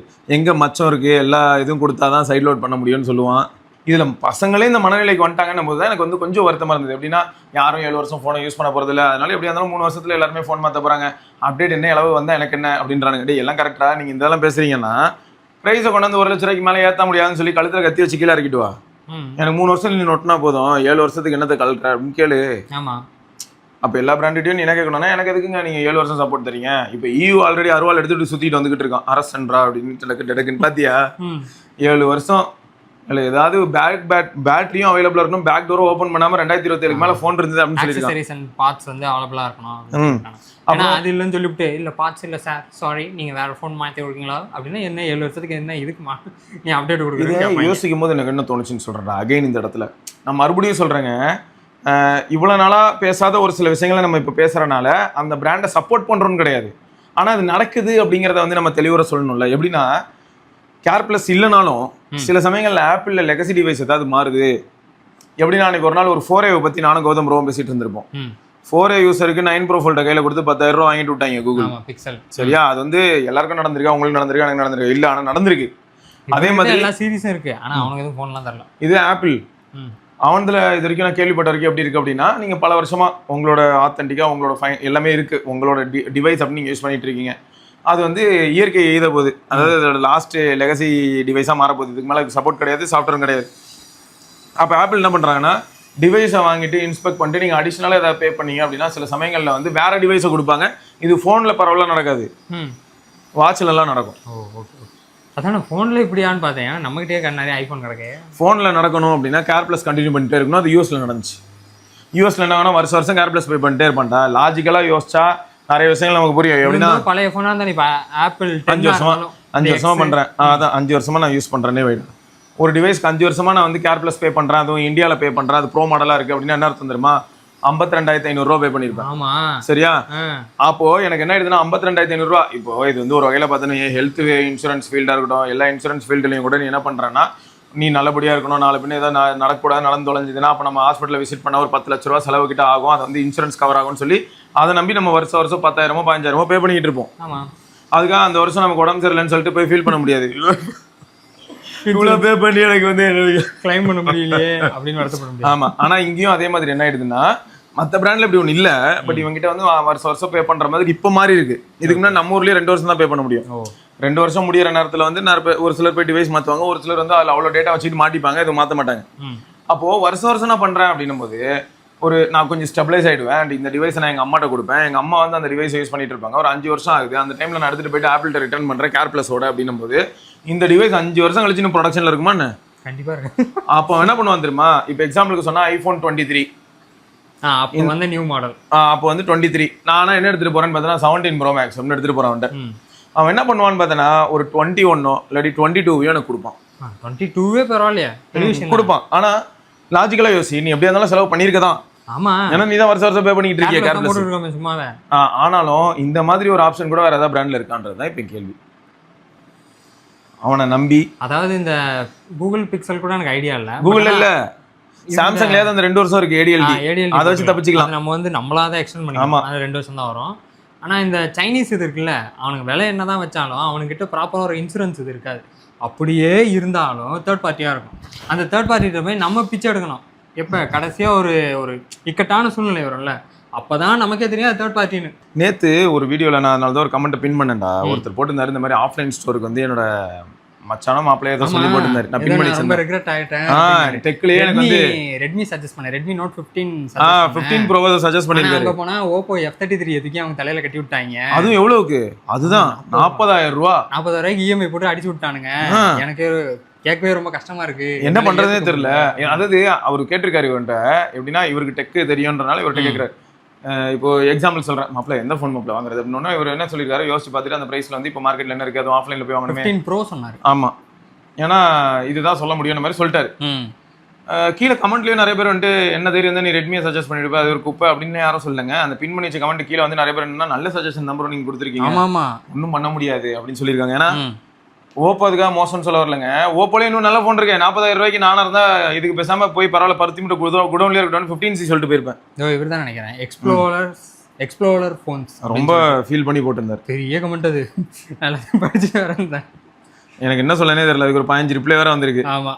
S2: எங்கே மச்சம் இருக்குது எல்லா இதுவும் கொடுத்தா தான் சைட் லோட் பண்ண முடியும்னு சொல்லுவான். இதில் பசங்களே இந்த மனநிலைக்கு வந்துட்டாங்கன்னும் போது தான் எனக்கு வந்து கொஞ்சம் வருத்தமாக இருந்தது. எப்படின்னா யாரும் 7 வருஷம் ஃபோனை யூஸ் பண்ண போகிறதில்ல, அதனால எப்படியா இருந்தாலும் 3 வருஷத்தில் எல்லாருமே ஃபோன் மாற்ற போகிறாங்க, அப்டேட் என்ன அளவு வந்தால் எனக்கு என்ன அப்படின்றானுங்க. டே எல்லாம் கரெக்டாக நீங்கள் இதெல்லாம் பேசுகிறீங்கன்னா ப்ரைஸை கொண்டு வந்து 1 லட்ச ரூபாய்க்கு மேலே ஏற்ற முடியாதுன்னு சொல்லி கழுத்தில் கத்தி வச்சு கீழே இறக்கிட்டு வா. எனக்கு 3 வருஷம் நீ நொட்டினா போதும், 7 வருஷத்துக்கு என்னத்தை கழட்டுற அப்படின்னு கேளு.
S1: ஆமாம்,
S2: அப்போ எல்லா பிராண்டிட்டையும் நீ என்ன கேட்கணும்னா, எனக்கு எதுக்குங்க நீங்கள் 7 வருஷம் சப்போர்ட் தரீங்க, இப்போ EU ஆல்ரெடி அருவாள் எடுத்துகிட்டு சுற்றிட்டு வந்துக்கிட்டு இருக்கான் அரசன்றா அப்படின்னு டக்குன்னு பார்த்தியா. 7 வருஷம் இல்ல ஏதாவது பேட்டரியும் அவைலபிளா இருக்கணும், பேக் டோரும் ஓபன் பண்ணாம 2027 மேல ஃபோன் இருந்தது அப்படின்னு சொல்லிருக்காங்க.
S1: ஆக்சசரிஸ் அண்ட் பார்ட்ஸ் வந்து அவைலபிளா இருக்கணும். ஆனா அது இல்லைன்னு சொல்லிவிட்டு இல்ல பார்ட்ஸ் இல்ல சார் சாரி நீங்க வேற ஃபோன் மாத்தி கொடுக்கீங்களா அப்படின்னா என்ன 7 வருஷத்துக்கு என்ன இதுக்கு நீ அப்டேட் கொடுக்குறீங்க.
S2: யோசிக்கும் போது எனக்கு என்ன தோணுச்சுன்னு சொல்றேன் அகைன் இந்த இடத்துல நான் மறுபடியும் சொல்றேங்க. இவ்வளவு நாளா பேசாத ஒரு சில விஷயங்களை நம்ம இப்ப பேசுறதுனால அந்த பிராண்டை சப்போர்ட் பண்றோம்னு கிடையாது. ஆனா அது நடக்குது அப்படிங்கிறத வந்து நம்ம தெளிவுற சொல்லணும்ல. எப்படின்னா கேர் பிளஸ் இல்லைனாலும் சில சமயங்கள்ல ஆப்பிள்ல லெகசி டிவைஸ் ஏதாவது மாறுது. எப்படின்னா அன்னைக்கு ஒரு நாள் ஒரு 4A பத்தி நானும் கௌதம் ரோம் பேசிட்டு இருந்திருப்போம். 4A யூசருக்கு 9 Pro ஃபோல்ட கையில கொடுத்து 10,000 ரூபாய் வாங்கிட்டு விட்டாங்க கூகுள் பிக்சல். சரியா? அது வந்து எல்லாருக்கும் நடந்திருக்கு, அவங்களுக்கு நடந்திருக்கு, எனக்கு நடந்திருக்கு. இல்ல ஆனா நடந்திருக்கு. அதே மாதிரி
S1: எல்லா சீரிஸும் இருக்கு. ஆனா அவனுக்கு எதுவும் ஃபோன்லாம் தரல. இது
S2: ஆப்பிள் அவன்ல இது வரைக்கும் நான் கேள்விப்பட்ட வரைக்கும் எப்படி இருக்கு அப்படின்னா, நீங்க பல வருஷமா உங்களோட ஆத்தென்டிக்கா உங்களோட எல்லாமே இருக்கு, உங்களோட டிவைஸ் அப்படின்னு நீங்க யூஸ் பண்ணிட்டு இருக்கீங்க. அது வந்து இயற்கை எய்த போகுது, அதாவது லாஸ்ட் லெகசி டிவைஸா மாற போகுது. இதுக்கு மேலே சப்போர்ட் கிடையாது, சாஃப்ட்வேரும் கிடையாது. அப்போ ஆப்பிள் என்ன பண்றாங்கன்னா டிவைஸை வாங்கிட்டு இன்ஸ்பெக்ட் பண்ணிட்டு நீங்கள் அடிஷ்னலாக ஏதாவது பே பண்ணீங்க அப்படின்னா சில சமயங்களில் வந்து வேற டிவைஸை கொடுப்பாங்க. இது ஃபோனில் பரவாயில்ல நடக்காது, வாட்சிலலாம் நடக்கும்.
S1: அதான் ஃபோனில் இப்படியான்னு பார்த்தேன். நம்மகிட்டே நிறைய ஐஃபோன் கிடக்கு.
S2: ஃபோனில் நடக்கணும் அப்படின்னா கேர் ப்ளஸ் கண்டினியூ பண்ணிட்டே இருக்கணும். அது யூஎஸ்ல நடந்துச்சு. யூஎஸ்ல என்ன வருஷம் கேர் ப்ளஸ் பே பண்ணிட்டே இருப்பான்டா. லாஜிக்கலாக யோசிச்சா நிறைய விஷயங்கள் நமக்கு புரியும். எப்படின்னா
S1: பழைய ஃபோனாக இருந்தால் இப்போ ஆப்பிள்
S2: 5 வருஷமா பண்ணுறேன். அதான் 5 வருஷமா நான் யூஸ் பண்ணுறேனே வைடு. ஒரு டிவைஸ்க்கு 5 வருஷமா நான் வந்து கேர் ப்ளஸ் பே பண்ணுறேன், அதுவும் இந்தியாவில் பே பண்ணுறேன், அது ப்ரோ மாடலாக இருக்குது அப்படின்னா என்ன அர்த்தம் தெரியுமா? 52,500 ரூபா பே பண்ணியிருப்பேன்.
S1: ஆமா
S2: சரியா? அப்போ எனக்கு என்ன ஆயிடுதுன்னா 52,500 ரூபா. இப்போ இது வந்து ஒரு வகையில் பார்த்தீங்கன்னா ஹெல்த் இன்சூரன்ஸ் ஃபீல்டாக இருக்கட்டும், எல்லா இன்சூரன்ஸ் ஃபீல்டுலையும் கூட நீ என்ன பண்ணுறேன்னா நீ நல்லபடியாக இருக்கணும், நாலு பின்ன ஏதாவது நடக்கூடாது, நடந்து தொலைஞ்சதுன்னா அப்போ நம்ம ஹாஸ்பிட்டலில் விசிட் பண்ண ஒரு 10 லட்ச ரூபா செலவு கிட்ட ஆகும். அது வந்து இன்சூரன்ஸ் கவர் ஆகும்னு சொல்லி அதை நம்பி நம்ம வருஷம் 10,000 15,000 பே பண்ணிக்கிட்டு இருப்போம். அதுக்காக அந்த வருஷம் நமக்கு உடம்பு சரியில்லைன்னு சொல்லிட்டு போய் ஃபீல் பண்ண முடியாது. இவ்வளோ பே பண்ணி எனக்கு வந்து
S1: கிளைம் பண்ண முடியலையே அப்படின்னு வருத்தப்பட முடியாது.
S2: ஆமா. ஆனா இங்கேயும் அதே மாதிரி என்ன ஆயிடுதுன்னா மற்ற பிராண்ட்ல இப்படி ஒன்று இல்லை. பட் இவங்ககிட்ட வந்து வருஷம் பே பண்ற மாதிரி இப்போ மாதிரி இருக்கு. இதுக்கு முன்னாடி நம்ம ஊர்லயே 2 வருஷம் தான் பே பண்ண முடியும். 2 வருஷம் முடியிற நேரத்தில் வந்து ஒரு சிலர் போய் டிவைஸ் மாற்றுவாங்க, ஒரு சிலர் வந்து அதில் அவ்வளோ டேட்டா வச்சுட்டு மாட்டிப்பாங்க, இது மாற்ற மாட்டாங்க. அப்போ வருஷம் நான் பண்றேன் அப்படின்னும் போது நான் கொஞ்சம் ஸ்டெபிலைஸ் ஆயிடுவேன். அண்ட் இந்த டிவைஸ் நான் எங்க அம்மாட்ட கொடுப்பேன். எங்க அம்மா வந்து அந்த டிவைஸ் யூஸ் பண்ணிட்டு இருப்பாங்க. ஒரு 5 வருஷம் ஆகுது. அந்த டைம்ல நான் எடுத்துட்டு போயிட்டு ஆப்பிள்கிட்ட ரிட்டர்ன் பண்றேன் கேர் பிளஸோட அப்படின்னும் போது இந்த டிவைஸ் 5 வருஷம் கழிச்சு இன்னும் ப்ரொடக்ஷன்ல இருக்குமா என்ன?
S1: கண்டிப்பா இருக்கு.
S2: அப்போ என்ன பண்ணுவான் தெரியுமா? இப்போ எக்ஸாம்பிளுக்கு சொன்னா ஐபோன் 23
S1: அப்போ வந்து நியூ மாடல்.
S2: அப்போ வந்து 23 நான் என்ன எடுத்துட்டு போறேன்னு பார்த்தா 17 Pro Max அப்படின்னு எடுத்துட்டு போறான். அவன் என்ன பண்ணுவான்னு பார்த்தனா ஒரு 21 இல்லாட்டி 22 எனக்கு கொடுப்பான்.
S1: 22 பரவாயில்லையா
S2: கொடுப்பான். ஆனா லாஜிக்கலா யோசி, நீ எப்படியா இருந்தாலும் செலவு பண்ணிருக்கதான்.
S1: ஆமா,
S2: ஏன்னா நீ தான் வருஷம் பே பண்ணிட்டு இருக்கிய. ஆனாலும் இந்த மாதிரி ஒரு ஆப்ஷன் கூட வேற ஏதாவது பிராண்ட்ல இருக்கான்றதுதான் இப்ப கேள்வி. அவனை நம்பி
S1: அதாவது இந்த கூகுள் பிக்சல் கூட எனக்கு ஐடியா இல்ல.
S2: கூகுள் இல்ல, சாம்சங்ல அந்த 2 வருஷம் இருக்கு ADLD. அதை வச்சு தப்பிச்சுக்கலாம்.
S1: நம்ம வந்து நம்மளாதான் எக்ஸ்டெண்ட் பண்ணிக்கலாம். அது 2 வருஷம் தான் வரும். ஆனா இந்த சைனீஸ் இது இருக்குல்ல, அவனுக்கு விலை என்னதான் வச்சாலும் அவனுக்கிட்ட ப்ராப்பரா ஒரு இன்சூரன்ஸ் இது இருக்காது. அப்படியே இருந்தாலும் தேர்ட் பார்ட்டியா இருக்கும். அந்த தேர்ட் பார்ட்டிகிட்ட போய் நம்ம பிச்சை எடுக்கணும். எப்போ கடைசியா ஒரு இக்கட்டான சூழ்நிலை வரும்ல, அப்பதான் நமக்கே தெரியும் தேர்ட் பார்ட்டின்னு.
S2: நேத்து ஒரு வீடியோல நான் அதனால தான் ஒரு கமெண்ட் பின் பண்ணேன்டா. ஒருத்தர் போட்டிருந்தாரு இந்த மாதிரி ஆஃப்லைன் ஸ்டோருக்கு வந்து என்னோட மச்சானோ மாப்பிள்ளைய ஏதோ சொல்லி போட்டிருந்தாரு. நான் பின் பண்ணி ரொம்ப
S1: ரெக்ரெட் ஆயிட்டேன்.
S2: டெக்லயே எனக்கு வந்து
S1: ரெட்மி சஜஸ்ட் பண்ணேன். ரெட்மி நோட் 15
S2: 15 Pro சஜஸ்ட் பண்ணிருக்காரு.
S1: அங்க போனா Oppo F33 எதுக்கு அவங்க தலையில கட்டி விட்டாங்க.
S2: அதுவும் எவ்வளவுக்கு? அதுதான் 40,000 ரூபாய்.
S1: 40,000 ரூபாய்க்கு EMI போட்டு அடிச்சு விட்டானுங்க. எனக்கு கேட்கவே ரொம்ப கஷ்டமா இருக்கு, என்ன
S2: பண்றதே தெரியல. அதாவது அவரு கேட்டிருக்காரு இவன்ட்ட, எப்படின்னா இவருக்கு டெக் தெரியும்ன்றனால இவர்கிட்ட கேட்கிறாரு. இப்போ எக்ஸாம்பிள் சொல்றேன், மாப்பிள்ள எந்த ஃபோன் மாப்பிள்ள வாங்குறது அப்படின்னா இவர் என்ன சொல்லிருக்காரு யோசிச்சு பார்த்துட்டு அந்த பிரைஸ்ல வந்து இப்போ மார்க்கெட்ல என்ன இருக்கு, அது ஆஃப்லைன்ல போய் வாங்கணுமே.
S1: 15 Pro சொன்னாரு.
S2: ஆமா, ஏன்னா இதுதான் சொல்ல முடியும் மாதிரி சொல்லிட்டாரு. கீழே கமெண்ட்லயும் நிறைய பேர் வந்துட்டு என்ன தெரியும் நீ ரெட்மியை சஜஸ்ட் பண்ணிருப்ப, அது ஒரு குப்பை அப்படின்னு யாரும் சொல்லுங்க. அந்த பின் பண்ணி வச்ச கமெண்ட் கீழே வந்து நிறைய பேர் என்ன நல்ல சஜஷன் நம்பரும் நீங்க கொடுத்துருக்கீங்க, ஒன்றும் பண்ண முடியாது அப்படின்னு சொல்லியிருக்காங்க. ஏன்னா ஓப்போ அதுக்காக மோசம்னு சொல்ல வரலங்க. ஓப்போல இன்னும் நல்ல ஃபோன் இருக்கு. 40,000 ரூபாய்க்கு நானா இருந்தா இதுக்கு பேசாம போய் பரவாயில்ல 10 மீட்டர் குடோன்லயே இருக்கட்டும் 15C சொல்லிட்டு போயிருப்பேன்.
S1: இவர் தான் நினைக்கிறேன் எக்ஸ்ப்ளோரர் ஃபோன்ஸ்
S2: ரொம்ப ஃபீல் பண்ணி போட்டிருந்தார்.
S1: பெரிய கமெண்ட் அது, நல்லா படிச்சு வரேன்.
S2: எனக்கு என்ன சொல்லனே தெரியல. அதுக்கு ஒரு 15 ரிப்ளை வேற வந்திருக்கு.
S1: ஆமா,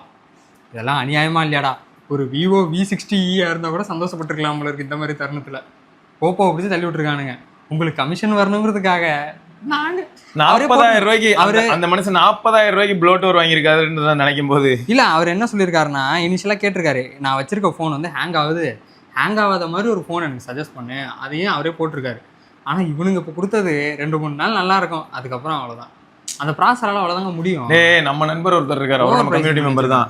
S1: இதெல்லாம் அநியாயமா இல்லையாடா? ஒரு விவோ V60E இருந்தா கூட சந்தோஷப்பட்டிருக்கலாம் போல இருக்கு. இந்த மாதிரி தருணத்துல ஓப்போ பிடிச்சி தள்ளி விட்டுருக்கானுங்க. உங்களுக்கு கமிஷன் வரணுங்கிறதுக்காக
S2: 40,000 ரூபாய்க்கு அந்த மனுஷன் 40,000 ரூபாய்க்கு ப்ளோட்டோர் வாங்கியிருக்காருன்னு நினைக்கும் போது
S1: இல்ல, அவர் என்ன சொல்லியிருக்காருன்னா இனிஷியலா கேட்டிருக்காரு, நான் வச்சிருக்க ஃபோன் வந்து ஹேங் ஆகாத மாதிரி ஒரு ஃபோன் எனக்கு சஜஸ்ட் பண்ணு, அதையும் அவரே போட்டிருக்காரு. ஆனா இவனுங்க இப்போ கொடுத்தது 2-3 நாள் நல்லா இருக்கும், அதுக்கப்புறம் அவ்வளவுதான். அந்த ப்ராசஸரால அவ்வளவுதாங்க முடியும்.
S2: நம்ம நண்பர் ஒருத்தர் இருக்காரு, அவரோட கம்யூனிட்டி மெம்பர் தான்.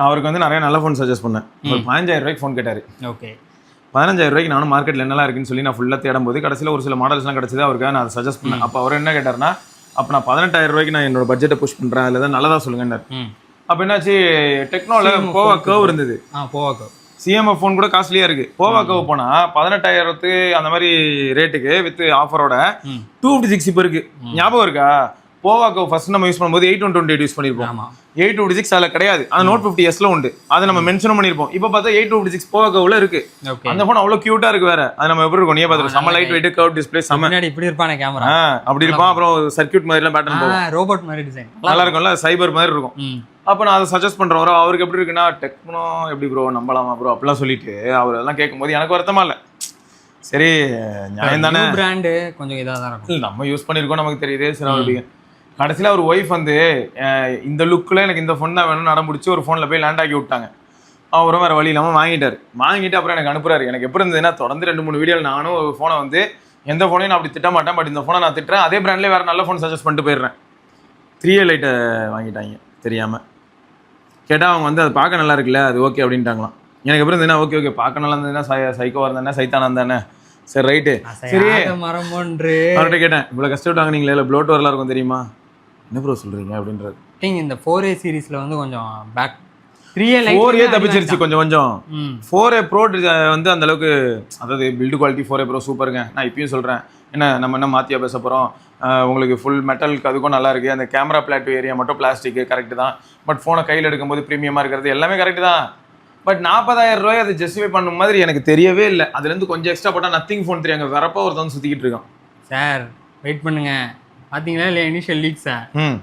S2: அவருக்கு வந்து நிறைய நல்ல ஃபோன் சஜஸ்ட் பண்ணேன். ஒரு 15,000 ரூபாய்க்கு ஃபோன் கேட்டார்.
S1: ஓகே.
S2: 15,000 ரூபாய்க்கு நானும் மார்க்கெட்டில் என்னெல்லாம் இருக்குன்னு சொல்லி நான் ஃபுல்லாக தேடும் போது கடைசியில் ஒரு சில மாடல்ஸ்லாம் கிடச்சிது. அவருக்காக நான் அதை சஜஸ்ட் பண்ணேன். அப்போ அவர் என்ன கேட்டார்னா, அப்போ நான் 18,000 ரூபாய்க்கு நான் என்னோட பட்ஜெட்டை புஷ் பண்ணுறேன், அதில் தான் நல்லதாக சொல்லுங்கன்னாரு. அப்போ என்னாச்சு, டெக்னோவில் போவா கர்வ் இருந்தது.
S1: போவா கர்வ்
S2: சிஎம்எஃப் ஃபோன் கூட காஸ்ட்லியாக இருக்குது. போவா கர்வ் போனால் 18,000 அந்த மாதிரி ரேட்டுக்கு வித் ஆஃபரோட 256 இப்போ இருக்குது. ஞாபகம் இருக்கா? போவா கர்வ் ஃபர்ஸ்ட் நம்ம யூஸ் பண்ணும்போது 8/128 யூஸ் பண்ணியிருப்போம். 826 அதில் கிடையாது. அந்த Note 50Sல உண்டு. அதை நம்ம மென்ஷனும் பண்ணியிருப்போம். இப்போ பார்த்தா 826 போவா கர்வ்ல இருக்கு. அந்த ஃபோன் அவ்வளோ கியூட்டா இருக்கு. வேற அது நம்ம எப்படி இருக்கும் நீயே பார்த்துருக்கோம். செம்ம லைட் வெயிட் கர்வ் டிஸ்பிளே செம்ம.
S1: இப்படி இருப்பானே கேமரா
S2: அப்படி இருப்பான். அப்புறம் சர்க்யூட் மாதிரிலாம் பேட்டர்ன் போகும்.
S1: ரோபோட் மாதிரி டிசைன்
S2: நல்லா இருக்கும்ல, சைபர் மாதிரி இருக்கும். அப்போ நான் அதை சஜஸ்ட் பண்ணுறேன். அவருக்கு எப்படி இருக்குன்னா, டெக்னோ எப்படி ப்ரோ நம்பலாமா ப்ரோ அப்படிலாம் சொல்லிட்டு அவர் எல்லாம் கேட்கும்போது எனக்கு வருத்தமா இல்லை. சரி நியாயம் தானே,
S1: பிராண்டு கொஞ்சம் இதாக தான் இருக்கும்.
S2: நம்ம யூஸ் பண்ணியிருக்கோம், நமக்கு தெரியுது. சரி அவருக்கு கடைசியில் அவர் ஒய்ஃப் வந்து இந்த லுக்கில் எனக்கு இந்த ஃபோன் தான் வேணும்னு நடம்பிடிச்சி ஒரு ஃபோனில் போய் லேண்ட் ஆக்கி விட்டாங்க. அவரும் வேறு வழி இல்லாமல் வாங்கிட்டு அப்புறம் எனக்கு அனுப்புறாரு. எனக்கு எப்படி இருந்ததுன்னா, தொடர்ந்து 2-3 வீடியோவில் நானும் ஒரு ஃபோனை வந்து எந்த ஃபோனையும் நான் அப்படி திட்ட மாட்டேன், பட் இந்த ஃபோனை நான் திட்டுறேன். அதே பிராண்ட்லேயே வேறு நல்ல ஃபோன் சஜஸ்ட் பண்ணிட்டு போயிடுறேன். 3A லைட்டை வாங்கிட்டாங்க தெரியாமல். கேட்டால் அவங்க வந்து அது பார்க்க நல்லா இருக்குல்ல, அது ஓகே அப்படின்ட்டாங்களாம். எனக்கு எப்படி இருந்ததுன்னா, ஓகே பார்க்க நல்லா இருந்ததுன்னா சைக்கோவாக இருந்தானே சைத்தானா இருந்தானே, சரி ரைட்டு. சரி அவர்கிட்ட கேட்டேன், இவ்வளோ கஷ்டப்பட்டு வாங்கினீங்களே, இல்லை ப்ளோட் வரலாம் இருக்கும் தெரியுமா? என்ன ப்ரோ சொல்கிறீங்க அப்படின்றது.
S1: இந்த 4A சீரீஸில் வந்து கொஞ்சம் பேக் 4A
S2: தப்பிச்சிருச்சு கொஞ்சம். 4A ப்ரோ வந்து அந்த அளவுக்கு, அதாவது பில்டு குவாலிட்டி 4A ப்ரோ சூப்பருங்க. நான் இப்பயும் சொல்கிறேன், நம்ம என்ன மாற்றியா பேச போகிறோம். உங்களுக்கு ஃபுல் மெட்டலுக்கு அதுக்கும் நல்லா இருக்குது. அந்த கேமரா பிளாட் ஏரியா மட்டும் பிளாஸ்டிக்கு கரெக்டு தான். பட் ஃபோனை கையில் எடுக்கும்போது ப்ரீமியமாக இருக்கிறது எல்லாமே கரெக்டு தான். பட் 40,000 ரூபாய் அதை ஜஸ்டிஃபை பண்ண மாதிரி எனக்கு தெரியவே இல்லை. அதுலேருந்து கொஞ்சம் எக்ஸ்ட்ரா போட்டால் நத்திங் ஃபோன் 3 அங்கே வரப்போ ஒருத்தவங்க சுற்றிக்கிட்டு இருக்கான்.
S1: சார் வெயிட் பண்ணுங்க, பார்த்தீங்களா இல்லை initial leaks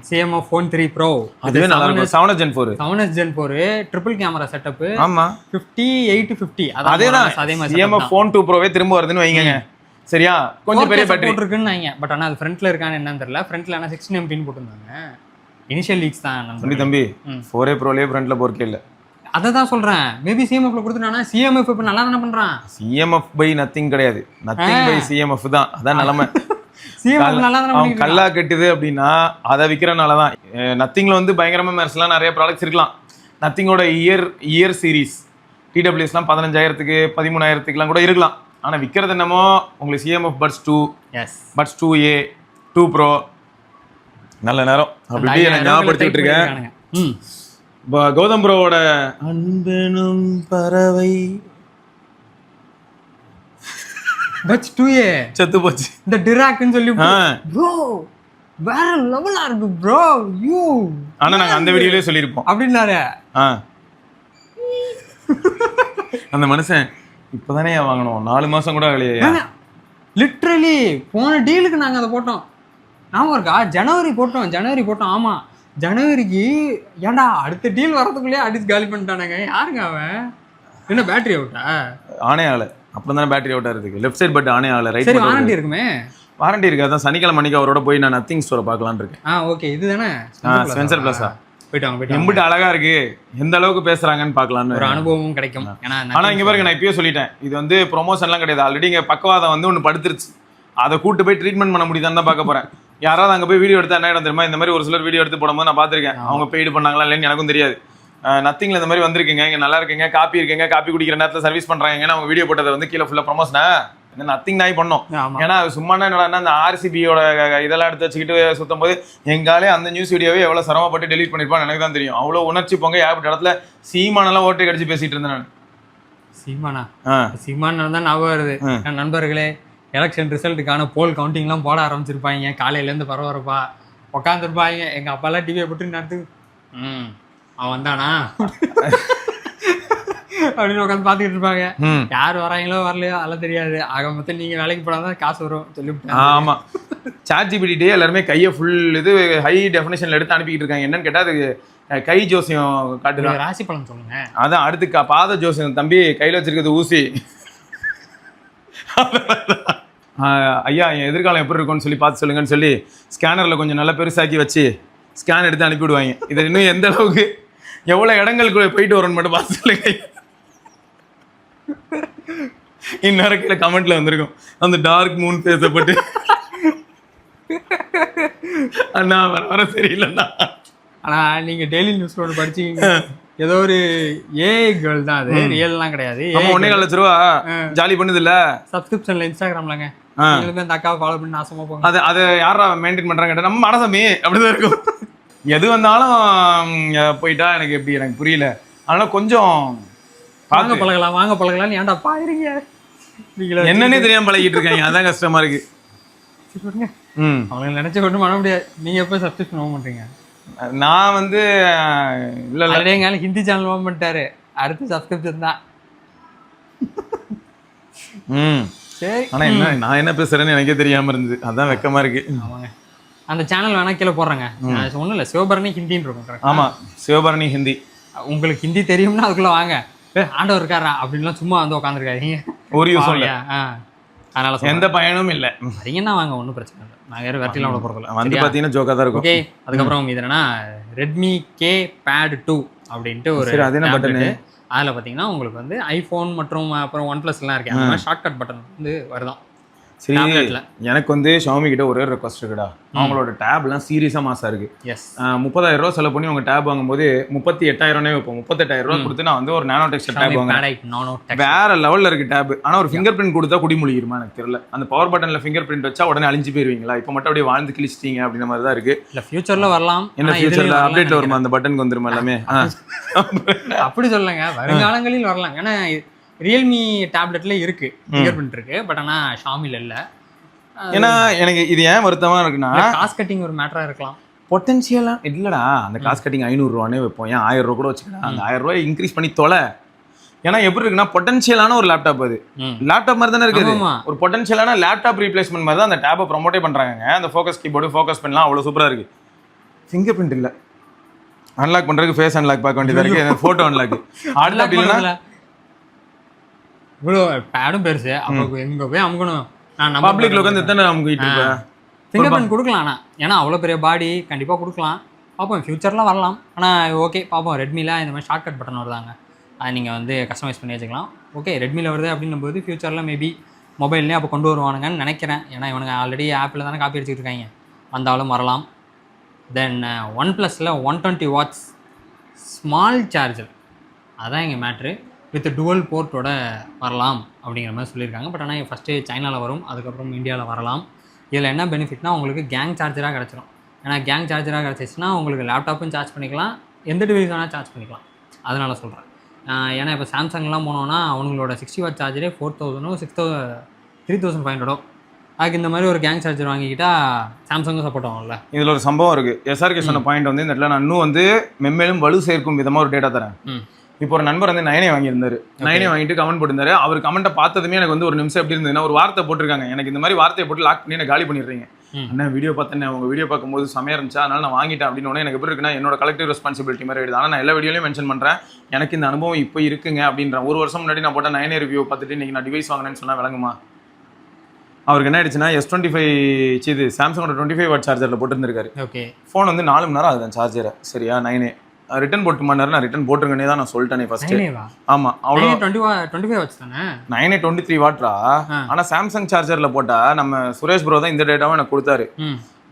S1: CMF Phone 3 Pro
S2: அதுவே நல்லா இருக்கும். 7S Gen 4
S1: Gen 4 triple camera setup.
S2: ஆமா
S1: 5850
S2: அதே தான். CMF Phone 2 Proவே திரும்ப வருதுன்னு வைங்க. சரியா, கொஞ்சம் பெரிய பேட்டரி
S1: போட்டுருக்குன்னு வைங்க. பட் ஆனால் அது ஃப்ரண்ட்ல இருக்கான்னு என்னன்னு தெரியல. ஃப்ரண்ட்ல ஆனால் 16 MP போட்டுருந்தாங்க. இனிஷியல் லீக்ஸ் தான்
S2: தம்பி. 4A Proலயே ஃப்ரண்ட்ல 4K இல்லை.
S1: அதை தான் சொல்றேன். மேபி CMF கொடுத்துட்டானா, CMF இப்போ நல்லா தானே பண்றான்.
S2: CMF பை நத்திங் கிடையாது, நத்திங் பை CMF தான். அதான் நிலைமை.
S1: அவன்
S2: கல்லா கட்டுது அப்படின்னா அதை விற்கிறனால தான். நத்திங்ல வந்து பயங்கரமா மேர்ஸ்லாம் நிறைய ப்ராடக்ட்ஸ் இருக்கலாம். நத்திங்கோட இயர் சீரீஸ் TWSலாம் 15,000க்கு 13,000க்குலாம் கூட இருக்கலாம். ஆனால் விற்கிறது என்னமோ உங்களுக்கு CMF Buds 2, Buds 2A 2 Pro. நல்ல நேரம் அப்படி என்ன ஞாபகப்படுத்தி விட்டுருக்கேன். கௌதம் ப்ரோவோட அன்பெனும் பறவை
S1: Buds 2A
S2: செத்து போச்சு.
S1: இந்த டிராக்னு சொல்லி ப்ரோ வேற லெவலா இருக்கு ப்ரோ யூ.
S2: ஆனா நாங்க அந்த வீடியோலயே சொல்லிருப்போம்
S1: அப்படினாரே.
S2: அந்த மனுஷன் இப்பதானே வாங்கணும், 4 மாசம் கூட ஆகலையா.
S1: லிட்டரலி போன டீலுக்கு நாங்க அதை போட்டோம். ஞாபகம் இருக்கா? ஜனவரி போட்டோம். ஆமா ஜனவரிக்கு. ஏன்டா அடுத்த டீல் வரதுக்குள்ளேயே அடிச்சு காலி பண்ணிட்டானுங்க. யாருங்க அவன்? என்ன பேட்டரி அவுட்டா?
S2: ஆனே ஆகல. அப்புறம் தானே பேட்டரி அவுட்டா இருக்கு. லெஃப்ட் சைடு பட் ஆனே ஆகல. ரைட்
S1: சரி வாரண்டி இருக்குமே.
S2: வாரண்டி இருக்கு. அதான் சனிக்கிழமை அன்னைக்கு அவரோட போய் நான் நத்திங் ஸ்டோரை பார்க்கலான்னு இருக்கேன்.
S1: ஓகே இதுதானே
S2: ஸ்பென்சர் பிளஸா
S1: போயிட்டாங்க.
S2: எம்பிட்டு அழகா இருக்கு, எந்த அளவுக்கு பேசுறாங்கன்னு பார்க்கலான்னு ஒரு
S1: அனுபவமும் கிடைக்கும்.
S2: ஆனா இங்க பாருங்க, நான் இப்பயே சொல்லிட்டேன், இது வந்து ப்ரொமோஷன்லாம் கிடையாது. ஆல்ரெடி இங்க பக்கவாதம் வந்து ஒன்று படுத்துருச்சு. அதை கூட்டு போய் ட்ரீட்மெண்ட் பண்ண முடியுதான்னு தான் பார்க்க போறேன். யாராவது அங்கே போய் வீடியோ எடுத்தா என்ன இடம் தெரியுமா? இந்த மாதிரி ஒரு சிலர் வீடியோ எடுத்து போடும்போது நான் பார்த்துருக்கேன். அவங்க பெய்டு பண்ணாங்களா இல்லைன்னு எனக்கும் தெரியாது. நத்திங்ல இந்த மாதிரி வந்திருக்குங்க, இங்கே நல்லா இருக்குங்க, காப்பி இருக்குங்க, காப்பி குடிக்கிற நேரத்தில் சர்வீஸ் பண்றாங்க. அவங்க வீடியோ போட்டதை வந்து கீழே ஃபுல்லாக ப்ரொமோஷனா நத்திங் நாய் பண்ணோம். ஏன்னா அது சும்மா என்னடா அந்த RCBயோட இதெல்லாம் எடுத்து வச்சுக்கிட்டு சுத்தும் போது எங்காலே அந்த நியூஸ் வீடியோவே எவ்வளவு சிரமப்பட்டு டெலிட் பண்ணிருப்பான்னு எனக்கு தான் தெரியும். அவ்வளோ உணர்ச்சி பொங்க ஏற்பட்ட இடத்துல சீமானெல்லாம் ஓட்டை கடிச்சு பேசிட்டு இருந்தேன் நான்.
S1: சீமான் தான் ஞாபகம் வருது. நண்பர்களே, எலெக்ஷன் ரிசல்ட்டுக்கான போல் கவுண்டிங்லாம் போட ஆரம்பிச்சிருப்பாங்க. காலையிலேருந்து பரபரப்பா உட்காந்துருப்பாங்க. எங்கள் அப்பாலாம் டிவியை போட்டு நடத்து அவன் வந்தானா அப்படின்னு உட்காந்து பார்த்துக்கிட்டு இருப்பாங்க. யார் வராங்களோ வரலையோ அதெல்லாம் தெரியாது. ஆக மொத்தம் நீங்கள் வேலைக்கு போனாதான் காசு வரும் சொல்லிவிட்டேன்.
S2: ஆமாம், ChatGPT எல்லாருமே கையை ஃபுல் இது ஹை டெஃபினேஷனில் எடுத்து அனுப்பிக்கிட்டு இருக்காங்க. என்னன்னு கேட்டால் அது கை ஜோசியம் காட்டுறாங்க.
S1: ராசி பலன் சொல்லுங்க.
S2: அதான் அடுத்து பாத ஜோசியம். தம்பி கையில் வச்சிருக்கிறது ஊசி. ஐயா என் எதிர்காலம் எப்படி இருக்கும்னு சொல்லி பார்த்து சொல்லுங்கன்னு சொல்லி ஸ்கேனரில் கொஞ்சம் நல்லா பெருசாக்கி வச்சு ஸ்கேன் எடுத்து அனுப்பிவிடுவாங்க. இதை இன்னும் எந்த அளவுக்கு எவ்வளோ இடங்களுக்கு போயிட்டு வரணும்னு மட்டும் பார்த்து சொல்லுங்க. இந்நேரம் கீழே கமெண்ட்ல வந்திருக்கும், அந்த டார்க் மூன் பேசப்பட்டு அண்ணா வர சரியில்லைண்ணா.
S1: ஆனால் நீங்கள் டெய்லி நியூஸ் ஒன்று படிச்சிங்க. ஏதோ ஒரு ஏஐ கேர்ள் தான், அது ரியல்லாம் கிடையாது.
S2: நம்ம 1.4 லட்ச ரூபா ஜாலி பண்ணுது இல்ல
S1: சப்ஸ்கிரிப்ஷன்ல இன்ஸ்டாகிராம்லங்க நீங்களுமே அந்த அக்காவை ஃபாலோ பண்ணி நாசமா போங்க.
S2: அது யாரா மெயின்டைன் பண்றாங்க? நம்ம மனசமே அப்படிதான் இருக்கும். எது வந்தாலும் போயிட்டா எனக்கு எப்படி எனக்கு புரியல. அதனால கொஞ்சம்
S1: வாங்க பழகலாம்னு ஏன்டா பாக்குறீங்க?
S2: என்னன்னே தெரியாம பழகிட்டு இருக்காங்க, அதான் கஷ்டமா இருக்கு.
S1: அவங்க நினைச்ச கொண்டு பண்ண முடியாது. நீங்க எப்ப சப்ஸ்கிரிப்ஷன் ஓபன் பண்றீங்க?
S2: நான் வந்து
S1: இல்ல ஹிந்தி சேனல் ஓபன் பண்ணிட்டாரு, அடுத்து சப்ஸ்கிரிப்ஷன் தான். சரி,
S2: ஆனா என்ன நான் என்ன பேசுறேன்னு எனக்கே தெரியாம இருந்தது, அதான் வெக்கமா இருக்கு.
S1: ஆமாங்க, அந்த சேனல் வேணா கீழே போடுறேங்க. ஒன்றும் இல்லை, சிவபரணி ஹிந்தின்னு இருக்கும்.
S2: ஆமா, சிவபரணி ஹிந்தி.
S1: உங்களுக்கு ஹிந்தி தெரியும்னா அதுக்குள்ள வாங்க. ஆண்டவர் இருக்காரா அப்படின்லாம் சும்மா வந்து உட்காந்துருக்காதீங்க,
S2: ஒரு யூஸ் இல்ல.
S1: அதனால
S2: எந்த பயனும் இல்லை.
S1: வரீங்கன்னா வாங்க, ஒன்றும் பிரச்சனை இல்லை. நான் வேறு வெட்டிலாம் விட போகிறதில்ல
S2: வந்து பார்த்தீங்கன்னா ஜோக்காக தான் இருக்கும்.
S1: ஓகே, அதுக்கப்புறம் இது என்னன்னா ரெட்மி K-Pad 2 அப்படின்ட்டு ஒரு பட்டனு. அதில் பார்த்தீங்கன்னா உங்களுக்கு வந்து ஐஃபோன் மற்றும் அப்புறம் OnePlusலாம் இருக்கு, அந்த மாதிரி ஷார்ட்கட் பட்டன் வந்து வருதான்.
S2: சரி, எனக்கு வந்து ஷாமி கிட்ட ஒரே ரெக்வஸ்ட் இருக்குடா. அவங்களோட டேப்லாம் சீரியஸா மாசா இருக்கு. 30,000 ரூபா செலவு பண்ணி உங்க டேப் வாங்கும்போது 38,000 வைப்போம். 38,000 ரூபா கொடுத்து நான் வந்து ஒரு நானோ டெக்ஸ்டர் டேப் வாங்குறேன். வேற லெவல்ல இருக்கு டேப். ஆனா ஒரு ஃபிங்கர் பிரிண்ட் கொடுத்தா குடிமொழியுமா எனக்கு தெரியல. அந்த பவர் பட்டன்ல ஃபிங்கர் பிரிண்ட் வச்சா உடனே அழிஞ்சு போயிருவீங்களா? இப்போ மட்டும் அப்படியே வாழ்ந்து கிழிச்சிட்டீங்க அப்படின்ற மாதிரி தான் இருக்கு.
S1: இல்ல ஃபியூச்சர்ல வரலாம்.
S2: என்ன ஃபியூச்சர்ல அப்டேட்ல வருமா அந்த பட்டனுக்கு வந்துருமா எல்லாமே?
S1: அப்படி சொல்லுங்க, வருங்காலங்களில் வரலாம். ஏன்னா ரியல்மி டேப்லெட்ல இருக்கு ஃபிங்கர் பிரிண்ட் இருக்கு, பட் ஆனா ஷாமில இல்ல.
S2: ஏன்னா எனக்கு இது ஏன் வருத்தமா இருக்குன்னா,
S1: காஸ்ட் கட்டிங் ஒரு மேட்டரா இருக்கலாம்.
S2: பொட்டன்ஷியலா இல்லடா, அந்த காஸ்ட் கட்டிங் 500 ரூபானே வைப்போம், ஏன் 1000 ரூபா கூட வச்சுக்கலாம். அந்த 1000 ரூபாய் இன்க்ரீஸ் பண்ணி தொலை. ஏன்னா எப்படி இருக்குன்னா பொட்டன்ஷியலான ஒரு லேப்டாப், அது லேப்டாப் மாதிரி தானே இருக்குது. ஒரு பொட்டன்ஷியலான லேப்டாப் ரீப்ளேஸ்மெண்ட் மாதிரி தான் அந்த டேப்பை ப்ரொமோட்டே பண்றாங்க. அந்த ஃபோக்கஸ் கீபோர்டு ஃபோக்கஸ் பண்ணலாம், அவ்வளோ சூப்பரா இருக்கு. ஃபிங்கர் பிரிண்ட் இல்லை, அன்லாக் பண்றதுக்கு ஃபேஸ் அன்லாக் பார்க்க வேண்டியதா இருக்கு, ஃபோட்டோ அன்லாக். அடுத்த அப்படி இல்லைன்னா
S1: இவ்வளோ பேடும் பெருசு, அப்போ எங்கே போய் அமுக்கணும்? நான்
S2: பப்ளிக்ல உட்காந்து எத்தனை அமுக்கிட்டு இருப்பேன்.
S1: ஃபிங்கர் பிரிண்ட் கொடுக்கலாம், ஏன்னா அவ்வளோ பெரிய பாடி கண்டிப்பாக கொடுக்கலாம். பார்ப்போம், ஃபியூச்சரில் வரலாம். ஆனால் ஓகே பார்ப்போம். ரெட்மியில் இந்த மாதிரி ஷார்ட்கட் பட்டன் வருதாங்க, அது நீங்கள் வந்து கஸ்டமைஸ் பண்ணி வச்சுக்கலாம். ஓகே, ரெட்மியில் வருது அப்படின்னும் போது ஃபியூச்சரில் மேபி மொபைல்லேயே அப்போ கொண்டு வருவானுங்கன்னு நினைக்கிறேன். ஏன்னா இவனுங்க ஆல்ரெடி ஆப்பில் தானே காப்பி அடிச்சுட்டு இருக்காங்க, வந்தாலும் வரலாம். தென் OnePlusல 120 watts ஸ்மால் சார்ஜர், அதான் எங்கள் மேட்ரு. வித் டுவல் போர்ட்டோட வரலாம் அப்படிங்கிற மாதிரி சொல்லியிருக்காங்க. பட் ஆனால் ஃபஸ்ட்டு சைனாவில் வரும், அதுக்கப்புறம் இந்தியாவில் வரலாம். இதில் என்ன பெனிஃபிட்னா உங்களுக்கு கேங் சார்ஜராக கிடச்சிரும். ஏன்னா கேங் சார்ஜராக கிடச்சிச்சின்னா உங்களுக்கு லேப்டாப்பும் சார்ஜ் பண்ணிக்கலாம், எந்த டிவைஸ் வேணால் சார்ஜ் பண்ணிக்கலாம். அதனால சொல்கிறேன். ஏன்னா இப்போ சாம்சங்லாம் போனோன்னா அவங்களோட 60 watt சார்ஜரே 4000 3500. அதுக்கு இந்த மாதிரி ஒரு கேங் சார்ஜர் வாங்கிக்கிட்டா சாம்சங்கும் சப்போர்ட் ஆகும்ல.
S2: இதில் ஒரு சம்பவம் இருக்குது. SRK சொன்ன பாயிண்ட் வந்து இந்த இடத்துல நான் இன்னும் வந்து மென்மேலும் வலு சேர்க்கும் விதமாக ஒரு டேட்டா தரேன். இப்போ ஒரு நண்பர் வந்து 9A வாங்கியிருந்தாரு. 9A வாங்கிட்டு கமெண்ட் போட்டிருந்தாரு. அவர் கமெண்ட்டை பார்த்ததுமே எனக்கு வந்து ஒரு நிமிஷம் எப்படி இருந்ததுன்னா, ஒரு வார்த்தை போட்டிருக்காங்க, எனக்கு இந்த மாதிரி வார்த்தையை போட்டு லாக் பண்ணி எனக்கு காலி பண்ணிடுறீங்க. அண்ணா வீடியோ பார்த்தேன், உங்கள் வீடியோ பார்க்கும்போது செமையாக இருந்துச்சு, அதனால நான் வாங்கிட்டேன் அப்படின்னு. எனக்கு எப்படி இருக்குன்னா என்னோட கலெக்டிவ் ரெஸ்பான்சிபிலிட்டி மாதிரி ஆயிடுது. ஆனால் நான் எல்லா வீடியோலையும் மென்ஷன் பண்ணுறேன், எனக்கு இந்த அனுபவம் இப்போ இருக்குங்க அப்படின்றேன். ஒரு வருஷம் முன்னாடி நான் போட்ட 9A ரிவ்யூ பார்த்துட்டு இன்னைக்கு நான் டிவைஸ் வாங்கினேன்னு சொன்னால் விளங்குமா? அவருக்கு என்ன ஆயிடுச்சுன்னா S25 சாம்சங்கோட 25 watt சார்ஜரில் போட்டுருந்துருக்காரு.
S1: ஓகே, ஃபோன்
S2: வந்து 4 மணி நேரம் அதுதான் சார்ஜரை. சரியா? 9A return போட்டுமாரு. நான் ரிட்டன் போட்டுருங்கன்னே தான் நான் சொல்லிட்டேனே ஃபர்ஸ்ட். ஆமா, அவ்வளோ
S1: 25 watts தானே.
S2: 9A 23 wattரா. ஆனா சாம்சங் சார்ஜர்ல போட்டா நம்ம சுரேஷ் ப்ரோ தான் இந்த டேட்டாவை எனக்கு கொடுத்தாரு.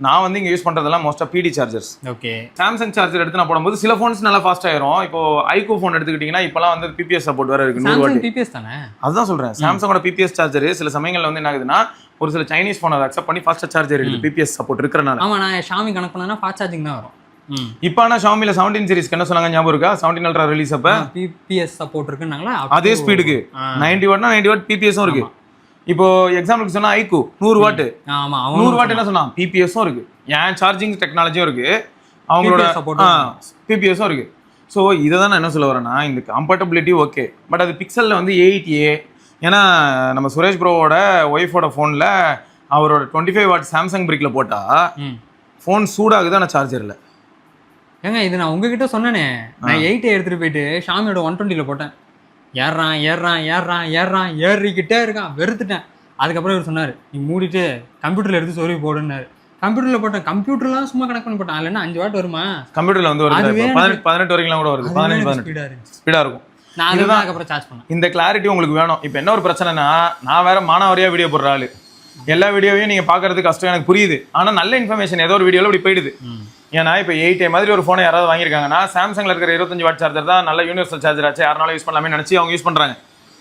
S2: நான் வந்து இங்க யூஸ் பண்றதெல்லாம் மோஸ்டா PD chargers.
S1: Okay,
S2: Samsung charger எடுத்து நான் போடும்போது சில ஃபோன்ஸ் நல்லா ஃபாஸ்ட் ஆயிரும். இப்போ ஐகோ ஃபோன் எடுத்துக்கிட்டீங்கன்னா இப்பலாம் வந்து PPS சப்போர்ட் வேற இருக்கு. 100 watt
S1: PPS தானே.
S2: அதுதான் சொல்றேன், சாம்சங்கோட PPS சார்ஜர் சில சமயங்கள்ல வந்து என்ன ஆகுதுன்னா, ஒரு சில சைனீஸ் ஃபோன் அதை அக்செப்ட் பண்ணி ஃபாஸ்ட் சார்ஜர் எடுத்து PPS சப்போர்ட் இருக்கறனால.
S1: ஆமா, நான் ஷாமி கனெக்ட் பண்ணனா ஃபாஸ்ட் சார்ஜிங் தான் வரும்.
S2: இப்போ ஆனா ஷாமில 17 சீரிஸ்க்கு என்ன சொன்னாங்க ஞாபகம் இருக்கா? 17 அல்ட்ரா ரிலீஸ் அப்ப
S1: PPS சப்போர்ட் இருக்குன்னாங்களா?
S2: அதே ஸ்பீடுக்கு 90 wattனா 90 watt PPSம் இருக்கு. இப்போ எக்ஸாம்பிளுக்கு சொன்னா ஐக்கு 100 watt.
S1: ஆமா,
S2: 100 watt என்ன சொன்னா PPSம் இருக்கு, ஏன் சார்ஜிங் டெக்னாலஜியும் இருக்கு, அவங்களோட PPSம் இருக்கு. ஸோ இதை தான் நான் என்ன சொல்ல வரேன்னா, இந்த கம்பேட்டபிலிட்டி ஓகே, பட் அது பிக்சலில் வந்து 8A. ஏன்னா நம்ம சுரேஷ் ப்ரோவோட ஒய்ஃபோட ஃபோனில் அவரோட 25 watt சாம்சங் பிரிக்கில் போட்டால் ஃபோன் சூடாகுது, ஆனால் சார்ஜர் இல்லை.
S1: ஏங்க இது நான் உங்ககிட்ட சொன்னேனே, நான் 8A எடுத்துகிட்டு போயிட்டு ஷாமியோட 120ல் போட்டேன். ஏறிக்கிட்டே இருக்கான், வெறுத்துட்டேன். அதுக்கப்புறம் இவர் சொன்னார், நீ மூடிட்டு கம்ப்யூட்டரில் எடுத்து சொருவி போடுன்னாரு. கம்ப்யூட்டரில் போட்டேன், கம்ப்யூட்டர்லாம் சும்மா கனெக்ட் பண்ணி போட்டேன். இல்லைன்னா 5 watt வருமா?
S2: கம்ப்யூட்டரில் வந்து 18 வரைக்கும் கூட வருது. 15 ஸ்பீடாக இருக்கும்.
S1: நான் அதுதான் அதுக்கப்புறம் சார்ஜ் பண்ணேன்.
S2: இந்த கிளாரிட்டி உங்களுக்கு வேணும். இப்போ என்ன ஒரு பிரச்சனைனா, நான் வேற மானாவாரியாக வீடியோ போடுற ஆளு, எல்லா வீடியோவையும் நீங்கள் பார்க்கறதுக்கு கஷ்டம் எனக்கு புரியுது. ஆனால் நல்ல இன்ஃபர்மேஷன் ஏதோ ஒரு வீடியோவில் இப்படி போயிடுது. ஏன்னா இப்போ 8A மாதிரி ஒரு ஃபோனை யாராவது வாங்கியிருக்காங்கன்னா சாம்சங்ல இருக்கிற 25 வாட் சார்ஜர் தான் நல்ல யூனிவர்சல் சார்ஜர் ஆச்சு, யாருனாலும் யூஸ் பண்ணலாமே நினச்சி அவங்க யூஸ் பண்ணுறாங்க.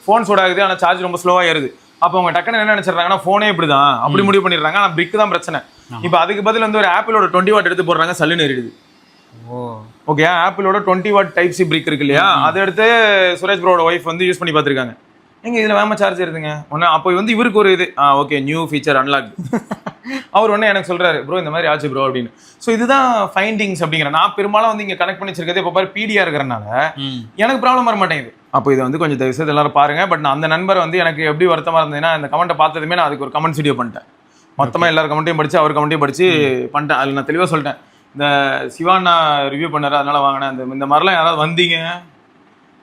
S2: ஃபோன் சூடாகுது, ஆனால் சார்ஜ் ரொம்ப ஸ்லோவாக ஏறுது. அப்போ அவங்க டக்குன்னு என்ன நினைச்சிடறாங்கன்னா ஃபோனே இப்படி தான் அப்படி முடிவு பண்ணிடுறாங்க. ஆனால் பிரிக் தான் பிரச்சனை. இப்போ அதுக்கு பதில் வந்து ஒரு ஆப்பிளோட 20 வாட் எடுத்து போடுறாங்க, சல்லுன்னு ஏறிடுது. ஓகே, ஆப்பிளோட 20 வாட் டைப் சி பிரிக் இருக்கு இல்லையா, அதை எடுத்து சுரேஷ் ப்ரோட ஒய்ஃப் வந்து யூஸ் பண்ணி பார்த்துருக்காங்க. எங்க இதில் வேகமாக சார்ஜ் ஏறுதுங்க ஒன்று. அப்போ வந்து இவருக்கு ஒரு இது ஓகே நியூ ஃபீச்சர் அன்லாக். அவர் ஒன்று எனக்கு சொல்றாரு, ப்ரோ இந்த மாதிரி ஆச்சு ப்ரோ அப்படின்னு. ஸோ இதுதான் ஃபைண்டிங்ஸ் அப்படிங்கிற. நான் பெரும்பாலும் வந்து இங்கே கனெக்ட் பண்ணி வச்சிருக்கிறது இப்போ பாரு பிடிஆர் இருக்கிறனால எனக்கு ப்ராப்ளம் வர மாட்டேங்குது. அப்போ இதை வந்து கொஞ்சம் தயவு செய்து எல்லாரும் பாருங்க. பட் நான் அந்த நண்பர் வந்து எனக்கு எப்படி வருத்தமாக இருந்ததுன்னா, இந்த கமெண்ட்டை பார்த்ததுமே நான் அதுக்கு ஒரு கமெண்ட்ஸ் வீடியோ பண்ணிட்டேன். மொத்தமாக எல்லாரும் கமெண்ட்டையும் படிச்சு அவர் கமெண்ட்டையும் படிச்சு பண்ணிட்டேன். அதில் நான் தெளிவாக சொல்லிட்டேன், இந்த சிவானா ரிவ்யூ பண்ணாரு அதனால வாங்கினேன். இந்த மாதிரிலாம் யாராவது வந்தீங்க,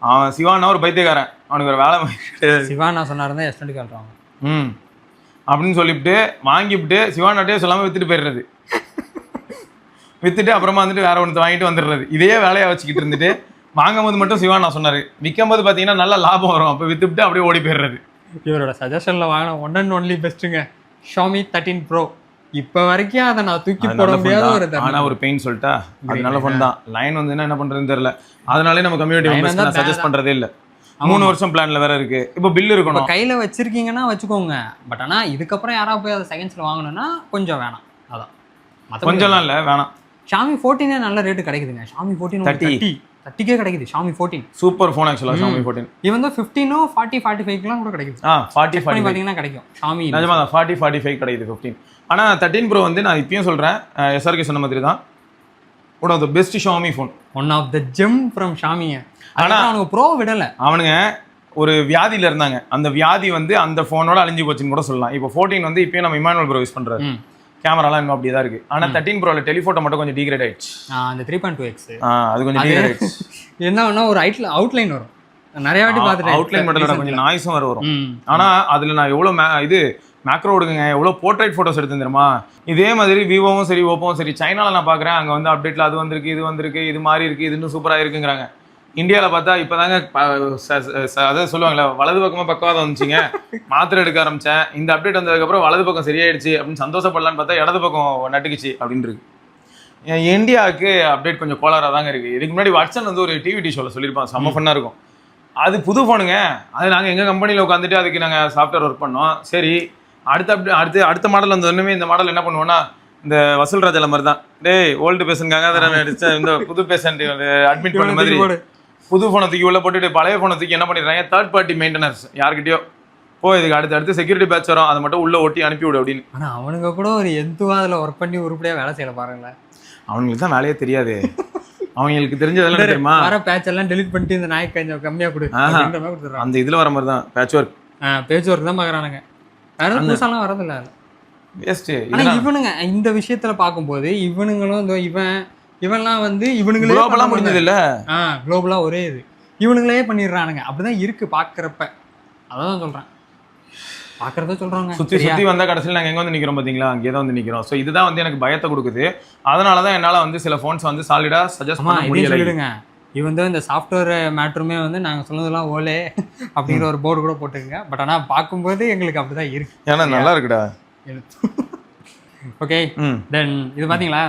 S2: அவன் சிவானா ஒரு பைத்தியக்காரன், அவனுக்கு ஒரு வேலை
S1: சிவானா சொன்னாருந்தா எஸ்டெண்ட் காட்டுறாங்க
S2: அப்படின்னு சொல்லிவிட்டு வாங்கிவிட்டு சிவானாட்டே சொல்லாமல் வித்துட்டு போயிடுறது. வித்துட்டு அப்புறமா வந்துட்டு வேற ஒன்று வாங்கிட்டு வந்துடுறது. இதே வேலையை வச்சுக்கிட்டு இருந்துட்டு வாங்கும் போது மட்டும் சிவானா சொன்னாரு, விற்கும் போது பார்த்தீங்கன்னா நல்ல லாபம் வரும், அப்போ வித்துவிட்டு அப்படியே ஓடி போயிடுறது.
S1: இவரோட சஜஷனில் வாங்கின ஒன் அண்ட் ஒன்லி பெஸ்ட்டுங்க Xiaomi 13 Pro. இப்போ வரைக்கும் அதை நான் தூக்கி போட முடியாத ஒரு
S2: ஆனால் ஒரு பெயின் சொல்லிட்டா அது நல்ல ஃபோன் தான். லைன் வந்து என்ன பண்ணுறதுன்னு தெரியல, அதனாலே நம்ம கம்யூனிட்டி சஜஸ்ட் பண்ணுறதே இல்லை. 3 வருஷம் பிளான்ல வேற இருக்கு. இப்போ பில் இருக்கணும்,
S1: கையில வச்சிருக்கீங்கன்னா வச்சுக்கோங்க. பட் ஆனா இதுக்கப்புறம் யாராவது போய் அதை செகண்ட்ஸ்ல வாங்கணும்னா கொஞ்சம் வேணாம். அதான்
S2: கொஞ்சம்லாம் இல்லை, வேணாம்.
S1: Xiaomi 14 நல்ல ரேட்டு கிடைக்குதுங்க. Xiaomi 14 30K கிடைக்குது. Xiaomi 14
S2: சூப்பர் ஃபோன் ஆக்சுவலா. Xiaomi 14
S1: இவன் வந்து 15 40 45க்குலாம் கூட கிடைக்குது.
S2: 40 40
S1: பாத்தீங்கன்னா கிடைக்கும். Xiaomi
S2: நிஜமா தான் 40 45 கிடைக்குது 15. ஆனா 13 Pro வந்து நான் இப்பயும் சொல்றேன், SRK சொன்ன மாதிரி தான் one of the best Xiaomi phone,
S1: one of the gem from Xiaomi. ஆனா அவனுக்கு ப்ரோ விடல.
S2: அவனுங்க ஒரு வியாதியில இருந்தாங்க, அந்த வியாதி வந்து அந்த ஃபோனோட அழிஞ்சு போச்சுன்னு கூட சொல்லலாம். இப்போ 14 வந்து இப்பயும் நம்ம இமானுவல் ப்ரோ யூஸ் பண்றாரு, கேமராலாம் இன்னும் அப்படியே தான் இருக்கு. ஆனா 13 Proல டெலிஃபோட்டோ மட்டும் கொஞ்சம் டிகிரேட் ஆயிடுச்சு.
S1: அந்த 3.2x
S2: அது கொஞ்சம் டிகிரேட் ஆயிடுச்சு.
S1: என்ன ஒரு அவுட்லைன் வரும், நிறைய வாட்டி பார்த்துட்டு
S2: அவுட்லைன் மட்டும் கொஞ்சம் நாய்ஸும் வரும். ஆனா அதுல நான் எவ்வளவு இது மேக்ரோ எடுக்குங்க, எவ்வளோ போர்ட்ரைட் ஃபோட்டோஸ் எடுத்து தெரியுமா. இதே மாதிரி விவோவும் சரி ஓப்போவும் சரி சைனாவில் நான் பார்க்குறேன், அங்கே வந்து அப்டேட்டில் அது வந்திருக்கு இது வந்திருக்கு இது மாதிரி இருக்குது, இது இன்னும் சூப்பராக இருக்குங்கிறாங்க. இந்தியாவில் பார்த்தா இப்போ தாங்க அதாவது சொல்லுவாங்களே வலது பக்கமாக பக்கவாதம் வந்துச்சுங்க, மாத்திரை எடுக்க ஆரம்பித்தேன், இந்த அப்டேட் வந்ததுக்கப்புறம் வலது பக்கம் சரியாயிடுச்சு அப்படின்னு சந்தோஷப்படலான்னு பார்த்தா இடது பக்கம் நட்டுக்குச்சு அப்படின்னு இருக்கு. இந்தியாவுக்கு அப்டேட் கொஞ்சம் கோளாராக தாங்க இருக்குது. இதுக்கு முன்னாடி வாட்ஸ்அப் வந்து ஒரு டிவி ஷோவில் சொல்லியிருப்பான், செம்ம ஃபன்னாக இருக்கும். அது புது ஃபோனுங்க, அது நாங்கள் எங்கள் கம்பெனியில் உட்காந்துட்டு அதுக்கு நாங்கள் சாஃப்ட்வேர் ஒர்க் பண்ணோம். சரி அடுத்த மாடல் வந்து ஒன்றுமே இந்த மாடல் என்ன பண்ணுவோன்னா இந்த வசூல் ராஜால மாதிரி தான், டேய் ஓல்டு பேஷண்ட்காக அதை அடிச்சா இந்த புது பேஷண்ட் அட்மிட் பண்ண மாதிரி புது ஃபோனை தூக்கி உள்ள போட்டுட்டு பழைய ஃபோனை தூக்கி என்ன பண்ணிடுறாங்க, தேர்ட் பார்ட்டி மெயின்டெனன்ஸ் யார்கிட்டயோ இதுக்கு அடுத்து செக்யூரிட்டி பேட்ச் வரும், அதை மட்டும் உள்ள ஒட்டி அனுப்பிவிடு அப்படின்னு.
S1: ஆனால் அவனுங்க கூட ஒரு அதில் ஒர்க் பண்ணி உருப்படியாக வேலை செய்யல பாருங்களேன்.
S2: அவங்களுக்கு தான் வேலையே தெரியாது, அவங்களுக்கு தெரிஞ்சதெல்லாம் தெரியுமா,
S1: வர பேட்ச் எல்லாம் டெலிட் பண்ணிட்டு இந்த நாய்க்கு கொஞ்சம் கம்மியாக கொடு
S2: அந்த இதில் வர மாதிரி தான் பேட்ச்
S1: ஒர்க் தான் பார்க்குறானுங்க. வேற புதுசாலாம் வரதில்ல. ஆனால் இவனுங்க இந்த விஷயத்துல பார்க்கும்போது இவனுங்களும் இவன்லாம் வந்து இவனுங்களே
S2: குளோபலாக முடிஞ்சது இல்லை,
S1: குளோபலாக ஒரே இது இவனுங்களே பண்ணிடுறானுங்க. அப்படிதான் இருக்கு பார்க்குறப்ப. அதான் சொல்கிறேன், பார்க்குறத சொல்கிறாங்க.
S2: சுற்றி வந்தால் கடைசியில் நாங்கள் எங்கே வந்து நிற்கிறோம் பார்த்தீங்களா, அங்கே தான் வந்து நிற்கிறோம். ஸோ இதுதான் வந்து எனக்கு பயத்தை கொடுக்குது. அதனால தான் என்னால் வந்து சில ஃபோன்ஸ் வந்து சாலிடாக சஜஸ்ட் பண்ண முடியல.
S1: இவன் இந்த சாஃப்ட்வேர் மேட்ருமே வந்து நாங்கள் சொன்னதெல்லாம் ஓலே அப்படிங்கிற ஒரு போர்டு கூட போட்டுருங்க. பட் ஆனால் பார்க்கும்போது எங்களுக்கு அப்படிதான் இருக்கு.
S2: ஏன்னா நல்லா இருக்குடா.
S1: ஓகே, தென் இது பார்த்தீங்களா,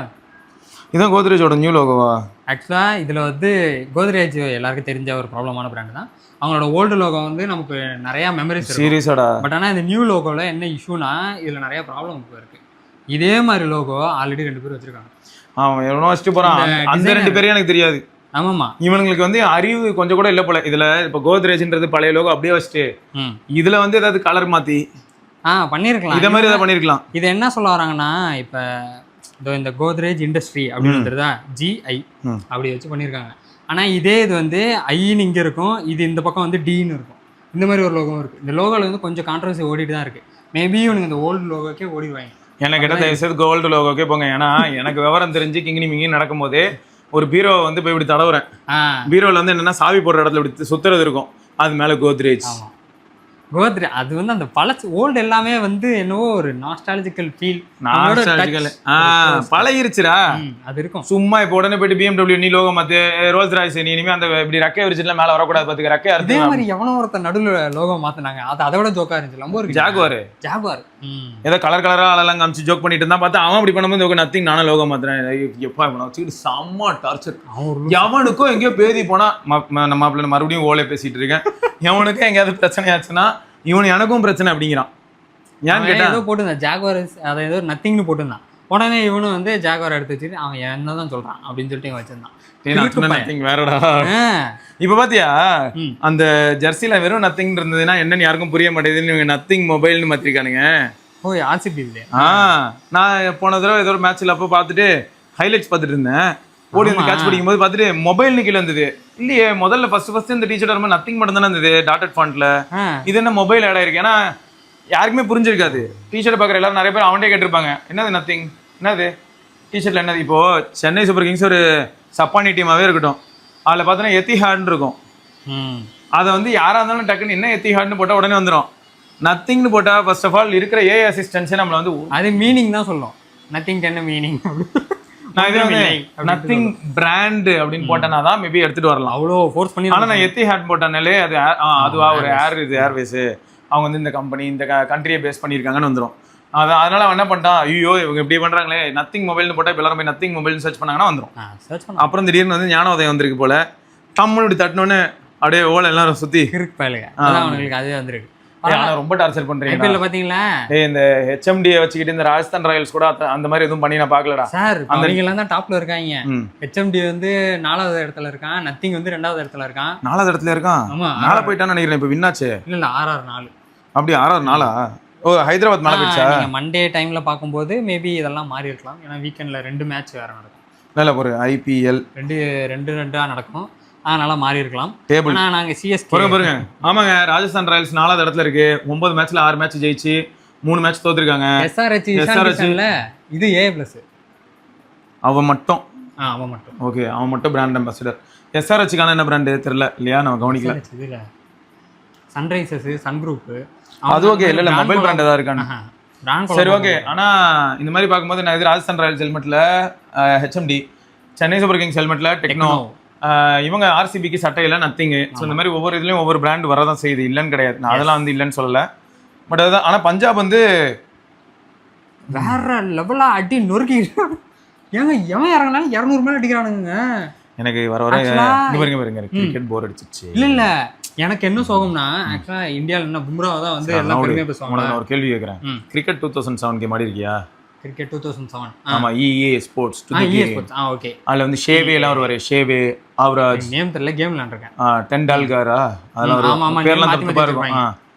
S2: இதுதான் கோத்ரேஜோட நியூ லோகோவா?
S1: ஆக்சுவலாக இதில் வந்து கோத்ரேஜ் எல்லாருக்கும் தெரிஞ்ச ஒரு ப்ராப்ளமான பிராண்டு தான். அவங்களோட ஓல்டு லோகோ வந்து நமக்கு நிறையா மெமரிஸ்
S2: சீரியஸாடா. பட்
S1: ஆனால் இந்த நியூ லோகோவில் என்ன இஷ்யூனா இதில் நிறைய ப்ராப்ளம் இருக்குது. இதே மாதிரி லோகோ ஆல்ரெடி 2 பேர் வச்சுருக்காங்க.
S2: அவன் எவ்வளோ வச்சுட்டு போகிறான், அந்த 2 பேரையும் எனக்கு தெரியாது.
S1: ஆமாம்மா,
S2: இவங்களுக்கு வந்து அறிவு கொஞ்சம் கூட இல்லை போல. இதுல இப்போ கோத்ரேஜ்ன்றது பழைய லோகோ அப்படியே வச்சுட்டு இதுல வந்து ஏதாவது கலர் மாத்தி
S1: பண்ணிருக்கலாம்,
S2: இதை மாதிரி ஏதாவது பண்ணிருக்கலாம்.
S1: இது என்ன சொல்ல வராங்கன்னா, இப்போ இந்த கோத்ரேஜ் இண்டஸ்ட்ரி அப்படின்னு GI அப்படி வச்சு பண்ணியிருக்காங்க. ஆனால் இதே இது வந்து ஐன்னு இங்கே இருக்கும், இது இந்த பக்கம் வந்து டின்னு இருக்கும். இந்த மாதிரி ஒரு லோகோ இருக்குது. இந்த லோகோவில் வந்து கொஞ்சம் கான்ட்ரவர்சி ஓடிட்டு தான் இருக்குது. மேபி இவனுக்கு இந்த ஓல்டு லோகோக்கே ஓடிடுவாங்க.
S2: எனக்கு என்ன தயவுசெய்து ஓல்டு லோகோக்கே போங்க. ஏன்னா எனக்கு விவரம் தெரிஞ்சு கிங்கினி மிங்கி நடக்கும்போது ஒரு பீரோவை வந்து போய் இப்படி தடவுறேன், பீரோவில் வந்து என்னன்னா சாவி போடுற இடத்துல இப்படி சுத்துறது இருக்கும், அது மேலே கோத்ரேஜ்.
S1: கோத்ரே அது வந்து அந்த பழசு ஓல்டு எல்லாமே வந்து என்னவோ ஒரு நாஸ்டாலஜிக்கல் ஃபீல்,
S2: பழகிருச்சுடா.
S1: அது இருக்கும்.
S2: சும்மா இப்போ உடனே போயிட்டு BMW நீ லோகோ மாத்து, ரோல்ஸ் ராய்ஸ் நீ இனிமே அந்த இப்படி ரெக்கை விரிச்சுல மேல வரக்கூடாது பாத்துக்க, ரெக்கை
S1: அதே மாதிரி எவனோ ஒருத்தர் நடுவுல லோகோ மாத்தினாங்க, அது அதை விட ஜோக்கா இருந்துச்சு. லம்போர்கினி ஜாகுவார்
S2: ஏதோ கலர் கலரா அதெல்லாம் காமிச்சு ஜோக் பண்ணிட்டு இருந்தா பார்த்தா அவன் அப்படி பண்ணும்போது நத்திங் நானும் லோகோ மாத்துறேன். எப்பா வச்சுக்கிட்டு செம்ம டார்ச்சர். எவனுக்கும் எங்கேயோ பேதி போனா நம்ம மறுபடியும் ஓலை பேசிட்டு இருக்கேன், எவனுக்கும் எங்கேயாவது பிரச்சனை ஆச்சுன்னா இவனு எனக்கும் பிரச்சனை அப்படிங்கிறான். ஏன்னு கேட்டா
S1: ஏதோ போட்டுருந்தான் ஜாகுவார், அதை ஏதோ நத்திங்னு போட்டுருந்தான். உடனே இவனும் வந்து ஜாகுவார் எடுத்து வச்சுட்டு அவன் என்னதான் சொல்றான் அப்படின்னு சொல்லிட்டு இவன் வச்சிருந்தான்.
S2: வேறடா இப்ப பாத்தியா அந்த ஜெர்சில வெறும் நத்திங் இருந்ததுன்னா என்னன்னு யாருக்கும் புரிய மாட்டேங்குதுன்னு இவங்க நத்திங் மொபைல்னு மாத்திருக்கானுங்க.
S1: ஓ ஆர்சிபி இல்லையா?
S2: நான் போன தடவை ஏதோ ஒரு மேட்ச்ல அப்போ பார்த்துட்டு ஹைலைட்ஸ் பார்த்துட்டு இருந்தேன், ஓடி வந்து கேட்ச் பிடிக்கும் போது பார்த்துட்டு மொபைல்னு கீழே இருந்தது. இல்லையே, முதல்ல ஃபர்ஸ்ட் இந்த டீஷர்ட் வரும்போது நத்திங் மட்டும் தானே இருந்தது டாட்டட் ஃபாண்ட்ல, இது என்ன மொபைல் ஆட் ஆயிருக்கு. ஏன்னா யாருக்குமே புரிஞ்சிருக்காது. டிஷர்ட் பார்க்குற எல்லாரும் நிறைய பேர் அவன்டே கேட்டிருப்பாங்க என்னது நத்திங், என்னது டிஷர்ட்ல என்னது. இப்போ சென்னை சூப்பர் கிங்ஸ் ஒரு சப்பானி டீமாவே இருக்கட்டும், அதில் பார்த்தோன்னா எத்திஹாட்னு இருக்கும். அதை வந்து யாராக இருந்தாலும் டக்குன்னு என்ன எத்திஹாட்னு போட்டால் உடனே வந்துடும். நத்திங்னு போட்டால் ஃபர்ஸ்ட் ஆஃப் ஆல் இருக்கிற ஏஐ அசிஸ்டன்ஸே நம்மளை வந்து
S1: அது மீனிங் தான் சொல்லும். நத்திங் என்ன மீனிங்,
S2: நான் இது வந்து நத்திங் பிராண்ட் அப்படின்னு போட்டேன்னா தான் மேபி எடுத்துட்டு வரலாம்.
S1: அவ்வளோ ஃபோர்ஸ் பண்ணி.
S2: ஆனால் நான் எத்திஹாட் போட்டனாலே அது அதுவா ஒரு ஏர்வேஸ், அவங்க வந்து இந்த கம்பெனி இந்த கண்ட்ரியை பேஸ் பண்ணியிருக்காங்கன்னு வந்துடும். அதனால அவன் என்ன பண்ணிட்டான், ஐயோ இவங்க இப்படி பண்றாங்களே நத்திங் மொபைல்னு போட்டா இப்போ எல்லாரும் போய் நத்திங் மொபைல்னு சர்ச் பண்ணாங்கன்னா வந்துடும். அப்புறம் திடீர்னு வந்து ஞானோதயம் வந்திருக்கு போல, டம்முன்னு இப்படி தட்டினோன்னு அப்படியே ஓலை எல்லாரும் சுத்தி
S1: அவங்களுக்கு அதே வந்திருக்கு.
S2: ரொம்ப டார்ச்சர் பண்றீங்க
S1: பாத்தீங்களா.
S2: இந்த ஹெச்எம்டியை வச்சுக்கிட்டு இந்த ராஜஸ்தான் ராயல்ஸ் கூட அந்த மாதிரி எதுவும் பண்ணி நான் பாக்கலடா
S1: சார். அவங்க எல்லாம் தான் டாப்ல இருக்காங்க. ஹெச்எம்டி வந்து 4வது இடத்துல இருக்கான், நத்திங் வந்து 2வது இடத்துல இருக்கான்.
S2: 4வது இடத்துல இருக்கான். ஆமா, மேல போயிட்டான்னு நினைக்கிறேன். இப்ப வின்னாச்சு
S1: இல்ல 6-4
S2: அப்படி 6-4. ஓ ஹைதராபாத் மேல போயிடுச்சா?
S1: மண்டே டைம்ல பாக்கும்போது மேபி இதெல்லாம் மாறி இருக்கலாம். ஏன்னா வீக்கெண்ட்ல 2 மேட்ச் வேற நடக்கும்.
S2: நல்ல ஒரு ஐபிஎல்
S1: 2-2 நடக்கும், அதனால மாறி இருக்கலாம்.
S2: டேபிள்
S1: நாங்க சிஎஸ்கே
S2: பாருங்க. ஆமாங்க, ராஜஸ்தான் ராயல்ஸ் 4வது இடத்துல இருக்கு. 9 மேட்ச்ல 6 மேட்ச் ஜெயிச்சு 3 மேட்ச் தோத்துருக்காங்க.
S1: எஸ்ஆர்ஹெச்ல இது A+
S2: அவன் மட்டும்
S1: ஓகே,
S2: அவன் மட்டும் பிராண்ட் அம்பாசிடர். எஸ்ஆர்ஹெச்க்கான என்ன பிராண்ட் தெரியல இல்லையா, நம்ம கவனிக்கல.
S1: இதுல சன்ரைசர்ஸ், சன் குரூப்
S2: அது ஓகே. இல்ல மொபைல் பிராண்ட் ஏதாவது இருக்கானு. சரி ஓகே. ஆனா இந்த மாதிரி பார்க்கும்போது நான் இது ராஜஸ்தான் ராயல்ஸ் ஹெல்மெட்ல ஹெச்எம்டி, சென்னை சூப்பர் கிங்ஸ் ஹெல்மெட்ல டெக்னோ, இவங்க ஆர்சிபிக்கு சட்டையில நத்திங். ஸோ இந்த மாதிரி ஒவ்வொரு இதுலயும் ஒவ்வொரு பிராண்ட் வரதான் செய்யுது, இல்லைன்னு கிடையாது. நான் அதெல்லாம் வந்து இல்லைன்னு சொல்லல. பட் அதுதான். ஆனா பஞ்சாப் வந்து
S1: வேற லெவலா அடி நொறுக்கி ஏங்க எவன் இறங்கினாலும் 200 மேல அடிக்கிறானுங்க.
S2: எனக்கு வர பாருங்க கிரிக்கெட் போர் அடிச்சிருச்சு.
S1: இல்ல எனக்கு என்ன சோகம்னா, ஆக்சுவலா இந்தியால என்ன பும்ராவை தான் வந்து எல்லாம் பெருமையா பேசுவாங்க.
S2: நான் ஒரு கேள்வி கேக்குறேன். கிரிக்கெட் 2007 கேம் ஆடி இருக்கியா?
S1: கிரிக்கெட் 2007
S2: ஆமா, EA ஸ்போர்ட்ஸ்
S1: ஓகே.
S2: அதுல வந்து ஷேவே எல்லாம் வருவாரு. ஷேவே, அவராஜ்,
S1: நேம் தெரியல, கேம் விளையாண்டுருக்கேன்.
S2: டெண்டால்கரா அதெல்லாம் ஒரு பேர்லாம் தப்பா இருக்கும்.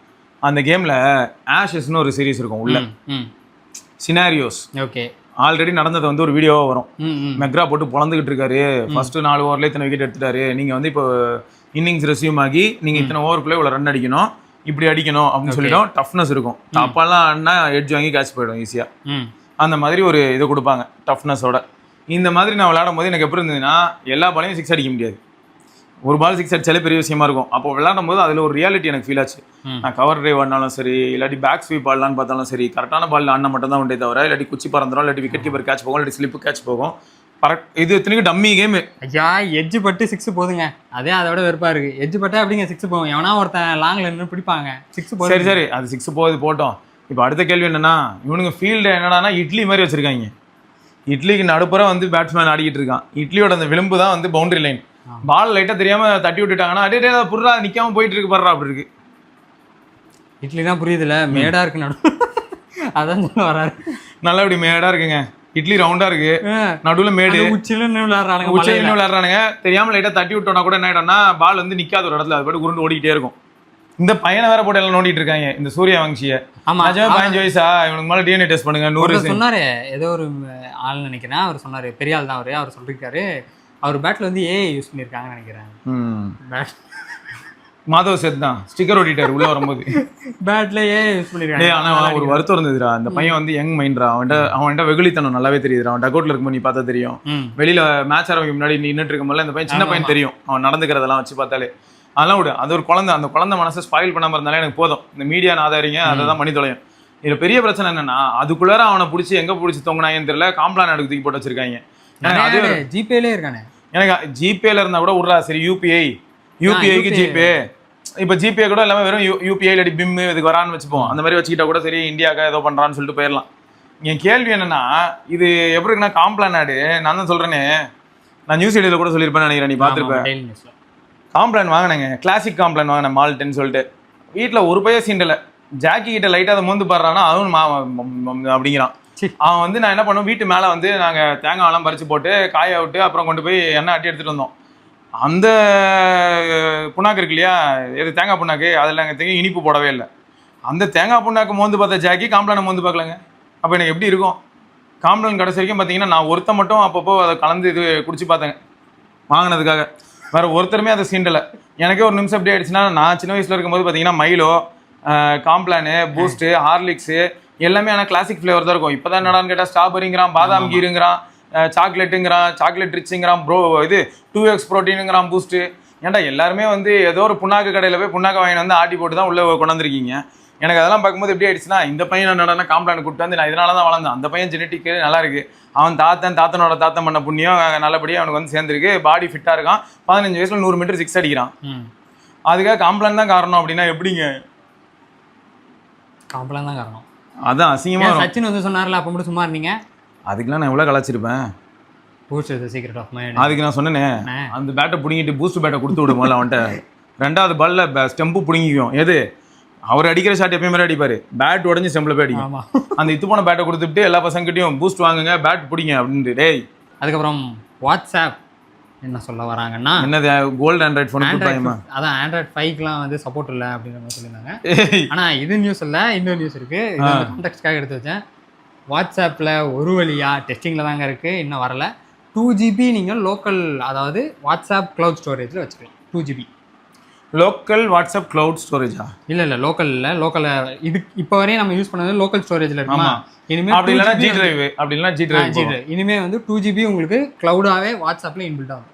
S2: அந்த கேம்ல ஆஷஸ்னு ஒரு சீரிஸ் இருக்கும் உள்ள, சினாரியோஸ்.
S1: ஓகே.
S2: ஆல்ரெடி நடந்தது வந்து ஒரு வீடியோவா வரும். மெக்ரா போட்டு பொழந்துகிட்டு இருக்காரு, ஃபர்ஸ்ட் 4 ஓவர்ல இத்தனை விக்கெட் எடுத்துட்டாரு, நீங்க வந்து இப்போ இன்னிங்ஸ் ரெஸ்யூம் ஆகி நீங்க இத்தனை ஓவருக்குள்ளே இவ்வளோ ரன் அடிக்கணும், இப்படி அடிக்கணும் அப்படின்னு சொல்லிடும். டஃப்னஸ் இருக்கும். அப்பெல்லாம் அண்ணா எட்ஜ் வாங்கி கேட்ச் போயிடும் ஈஸியா. அந்த மாதிரி ஒரு இது கொடுப்பாங்க டஃப்னஸோட. இந்த மாதிரி நான் விளையாடும் போது எனக்கு எப்படி இருந்ததுன்னா, எல்லா பாலையும் 6 அடிக்க முடியாது. ஒரு பால் 6 அடிச்சாலே பெரிய விஷயமா இருக்கும். அப்போ விளையாடும் போது அதில் ஒரு ரியாலிட்டி எனக்கு ஃபீல் ஆச்சு. நான் கவர் ட்ரைவ் ஆடினாலும் சரி, இல்லாட்டி பேக் ஸ்வீப் ஆடலான்னு பார்த்தாலும் சரி, கரெக்டான பால் ஆடினா மட்டும் தான் உண்டே தவிர, இல்லாட்டி குச்சி பறந்துடும், இல்லாட்டி விக்கெட் கீப்பர் கேட்ச் போகும், இல்லாட்டி ஸ்லிப்பு கேட்ச் போகும். இது இத்தனைக்கும் டம்மி கேமு.
S1: ஐயா எட்ஜ் பட்டு 6 போதுங்க. அதே அதோட வெறுப்பா இருக்கு. எட்ஜ் பட்டா அப்படிங்க 6 போகும். எவனா ஒருத்தன் லாங்ல நின்று பிடிப்பாங்க 6 போகுது.
S2: சரி அது 6 போகுது போட்டோம். இப்போ அடுத்த கேள்வி என்னன்னா, இவனுங்க ஃபீல்டு என்னடானா இட்லி மாதிரி வச்சிருக்காங்க. இட்லிக்கு நடுப்புற வந்து பேட்ஸ்மேன் ஆடிக்கிட்டு இருக்கான். இட்லியோட அந்த விளிம்பு தான் வந்து பவுண்டரி லைன். பால் லைட்டா தெரியாம தட்டி விட்டுட்டாங்கன்னா அடே புர்ரா நிக்காம போயிட்டு இருக்கு பாடுறா அப்படி இருக்கு.
S1: இட்லி தான் புரியுதுல, மேடா இருக்கு நடு. அதான் சொல்ல வராரு.
S2: நல்லா இப்படி மேடா இருக்குங்க. இட்லி ரவுண்டா இருக்கு, நடுவுல மேடு,
S1: உச்சில விளையாடுறானுங்க.
S2: தெரியாம லைட்டா தட்டி விட்டோம்னா கூட என்ன ஆயிடும்னா பால் வந்து நிக்காத ஒரு இடத்துல அது பாட்டு உருண்டு ஓடிக்கிட்டே இருக்கும். இந்த பையனை வேற போட்டு எல்லாம் நோண்டிட்டு இருக்காங்க, இந்த சூர்யா வங்சிய. 15 வயசா இவனுக்கு மேல DNA டெஸ்ட் பண்ணுங்க. 100
S1: சொன்னாரு ஏதோ ஒரு ஆள் நினைக்கிறேன். அவர் சொன்னாரு, பெரிய ஆள் தான் அவரு. அவர் சொல்லிருக்காரு அவர் பேட்ல வந்து AI யூஸ் பண்ணிருக்காங்கன்னு நினைக்கிறேன்.
S2: மாதவ் சேத் தான் ஸ்டிக்கர் ஓட்டிட்டாரு உள்ள வரும்போது.
S1: பேட்ல AI யூஸ் பண்ணிருக்காங்க.
S2: ஆனா ஒரு வருத்தம் இருந்ததுடா. அந்த பையன் வந்து யங் மைண்ட்ரா. அவன்கிட்ட வெகுளித்தனம் நல்லாவே தெரியுதுடா. அவன் டகோட்ல இருக்கும்போது நீ பார்த்தா தெரியும். வெளியில மேட்ச் ஆரம்பிக்க முன்னாடி நீ நின்றுட்டு இருக்கும்போது அந்த பையன் சின்ன பையன் தெரியும். அவன் நடந்துக்கிறதெல்லாம் வச்சு பார்த்தாலே அதெல்லாம் விடு, அது ஒரு குழந்தை, அந்த குழந்தை மனசை ஸ்பாயில் பண்ணாம இருந்தாலே எனக்கு போதும். இந்த மீடியா ஆதாரிங்க அதை தான் பண்ணி தொலையும். இதுல பெரிய பிரச்சனை என்னன்னா, அதுக்குள்ளார அவனை பிடிச்சி எங்க பிடிச்சி தொங்கினாங்கன்னு தெரியல, காம்ப்ளான் எடுத்து தூக்கி போட்டு வச்சிருக்காங்க.
S1: ஜிபேலே இருக்கானே, எனக்கு
S2: ஜிபேல இருந்தா கூட விட்றா, சரி யூபிஐக்கு ஜிபே, இப்போ ஜிபே கூட எல்லாமே வெறும் யூபிஐ இல்லாட்டி பிம் இதுக்கு வரான்னு வச்சுப்போம். அந்த மாதிரி வச்சுக்கிட்டா கூட சரி, இந்தியாவுக்கு ஏதோ பண்றான்னு சொல்லிட்டு போயிடலாம். என் கேள்வி என்னன்னா, இது எப்படி இருக்குன்னா, காம்ப்ளான் ஆடு, நான் தான் சொல்றேனே, நான் நியூஸ் ஐடியில் கூட சொல்லியிருப்பேன் நினைக்கிறேன், நீ பார்த்துருப்பேன். காம்ப்ளான் வாங்கினேங்க, கிளாசிக் காம்ப்ளான் வாங்கினேன் மால்ட்டுன்னு சொல்லிட்டு. வீட்டில் ஒரு பையன் சீண்டலை, ஜாக்கி கிட்ட லைட்டாக அதை மோந்து பாடுறான்னா அவன் அப்படிங்கிறான். அவன் வந்து நான் என்ன பண்ணுவோம், வீட்டு மேலே வந்து நாங்கள் தேங்காயெல்லாம் பறித்து போட்டு காய விட்டு அப்புறம் கொண்டு போய் எண்ணெய் அட்டி எடுத்துகிட்டு வந்தோம். அந்த புண்ணாக்கு இருக்கு இல்லையா, எது தேங்காய் புண்ணாக்கு, அதில் நாங்கள் இனிப்பு போடவே இல்லை. அந்த தேங்காய் புண்ணாக்கு மோந்து பார்த்த ஜாக்கி காம்ப்ளானை மோந்து பார்க்கலங்க. அப்போ எனக்கு எப்படி இருக்கும்? காம்ப்ளான் கடைசி வரைக்கும் பார்த்தீங்கன்னா நான் ஒருத்த மட்டும் அப்பப்போ அதை கலந்து இது குடிச்சு பார்த்தேங்க வாங்கினதுக்காக. வேற ஒருத்தருமே அதை சீண்டலை. எனக்கே ஒரு நிமிஷம் எப்படி ஆயிடுச்சுன்னா, நான் சின்ன வயசுல இருக்கும்போது பார்த்தீங்கன்னா மைலோ, காம்ப்ளானு, பூஸ்ட்டு, ஹார்லிக்ஸு எல்லாமே ஆனால் கிளாசிக் ஃப்ளேவர் தான் இருக்கும். இப்போ தான் என்னடான்னு கேட்டால் ஸ்ட்ராபெரிங்கிறான், பாதாம் கீருங்கிறான், சாக்லேட்டுங்கிறான், சாக்லேட் ரிச்சுங்கிறான், ப்ரோ இது 2x ப்ரோட்டீனுங்கிறான் பூஸ்ட்டு. ஏன்டா எல்லாருமே வந்து ஏதோ ஒரு புண்ணாக்கு கடையில் போய் புண்ணாக்கு வாங்கி வந்து ஆட்டி போட்டு தான் உள்ளே கொண்டாந்துருக்கீங்க. எனக்கு அதெல்லாம் பார்க்கும்போது எப்படி ஆயிடுச்சுன்னா, இந்த பையன் என்னடா காம்ப்ளான் கூப்பிட்டு வந்து நான் இதனால தான் வளர்ந்தேன். அந்த பையன் ஜெனட்டிக் நல்லா இருக்கு, அவன் தாத்தனோட தாத்தன் பண்ண புண்ணியம் நல்லபடியாக அவனுக்கு வந்து சேர்ந்துருக்கு, பாடி ஃபிட்டாக இருக்கான், 15 வயசுல 100 மீட்டர் 6 அடிக்கிறான். அதுக்காக காம்ப்ளான் தான் காரணம் அப்படின்னா எப்படிங்க?
S1: காம்ப்ளான் தான் காரணம்.
S2: அதான் அசிங்கமா
S1: சச்சின் வந்து சொன்னார்ல, அப்போ மட்டும் சும்மா இருந்தீங்க.
S2: அதுக்கெல்லாம் நான் எவ்வளோ கலாச்சிருப்பேன். அதுக்கு நான் சொன்னேனே, அந்த பேட்டை பிடிங்கிட்டு பூஸ்ட் பேட்டை கொடுத்து விடுவோம்ல அவன்கிட்ட, 2வது பால்ல ஸ்டெம்பு பிடிங்கிக்கும். எது அவர் அடிக்கிற ஷாட் எப்பயுமே அடிப்பாரு, பேட் உடஞ்சி ஸ்டெம்பில் போய் அடிக்கும். அந்த இது போன பேட்டை கொடுத்துட்டு எல்லா பசங்கிட்டையும் பூஸ்ட் வாங்குங்க, பேட் பிடிங்க அப்படின்ட்டு. டேய், அதுக்கப்புறம்
S1: வாட்ஸ்அப் என்ன சொல்ல வராங்கன்னா,
S2: என்னது கோல்டு ஆண்ட்ராய்ட் ஃபோன் கொடுத்தாங்கம்மா,
S1: அதான் ஆண்ட்ராய்ட் 5க்குலாம் வந்து சப்போர்ட் இல்லை அப்படின்ற மாதிரி சொல்லியிருந்தாங்க. ஆனால் இது நியூஸ் இல்லை, இன்னொரு நியூஸ் இருக்குது, இது கான்டெக்ட்காக எடுத்து வச்சேன். வாட்ஸ்அப்பில் ஒரு வழியாக டெஸ்டிங்கில் தாங்க இருக்குது, இன்னும் வரலை. 2GB நீங்கள் லோக்கல், அதாவது வாட்ஸ்அப் க்ளவுட் ஸ்டோரேஜில் வச்சுக்கலாம். 2GB
S2: local WhatsApp cloud ஸ்டோரேஜா?
S1: இல்லை லோக்கலில் இது இப்போ வரையும் நம்ம யூஸ் பண்ணது லோக்கல் ஸ்டோரேஜில் இருக்குமா?
S2: இனிமேல் அப்படி இல்லைனா ஜி டிரைவ், அப்படி இல்லைனா ஜி டிரைவ்.
S1: இனிமேல் வந்து 2GB உங்களுக்கு க்ளவுடாகவே வாட்ஸ்அப்பில் இன்பில்ட் ஆகும்.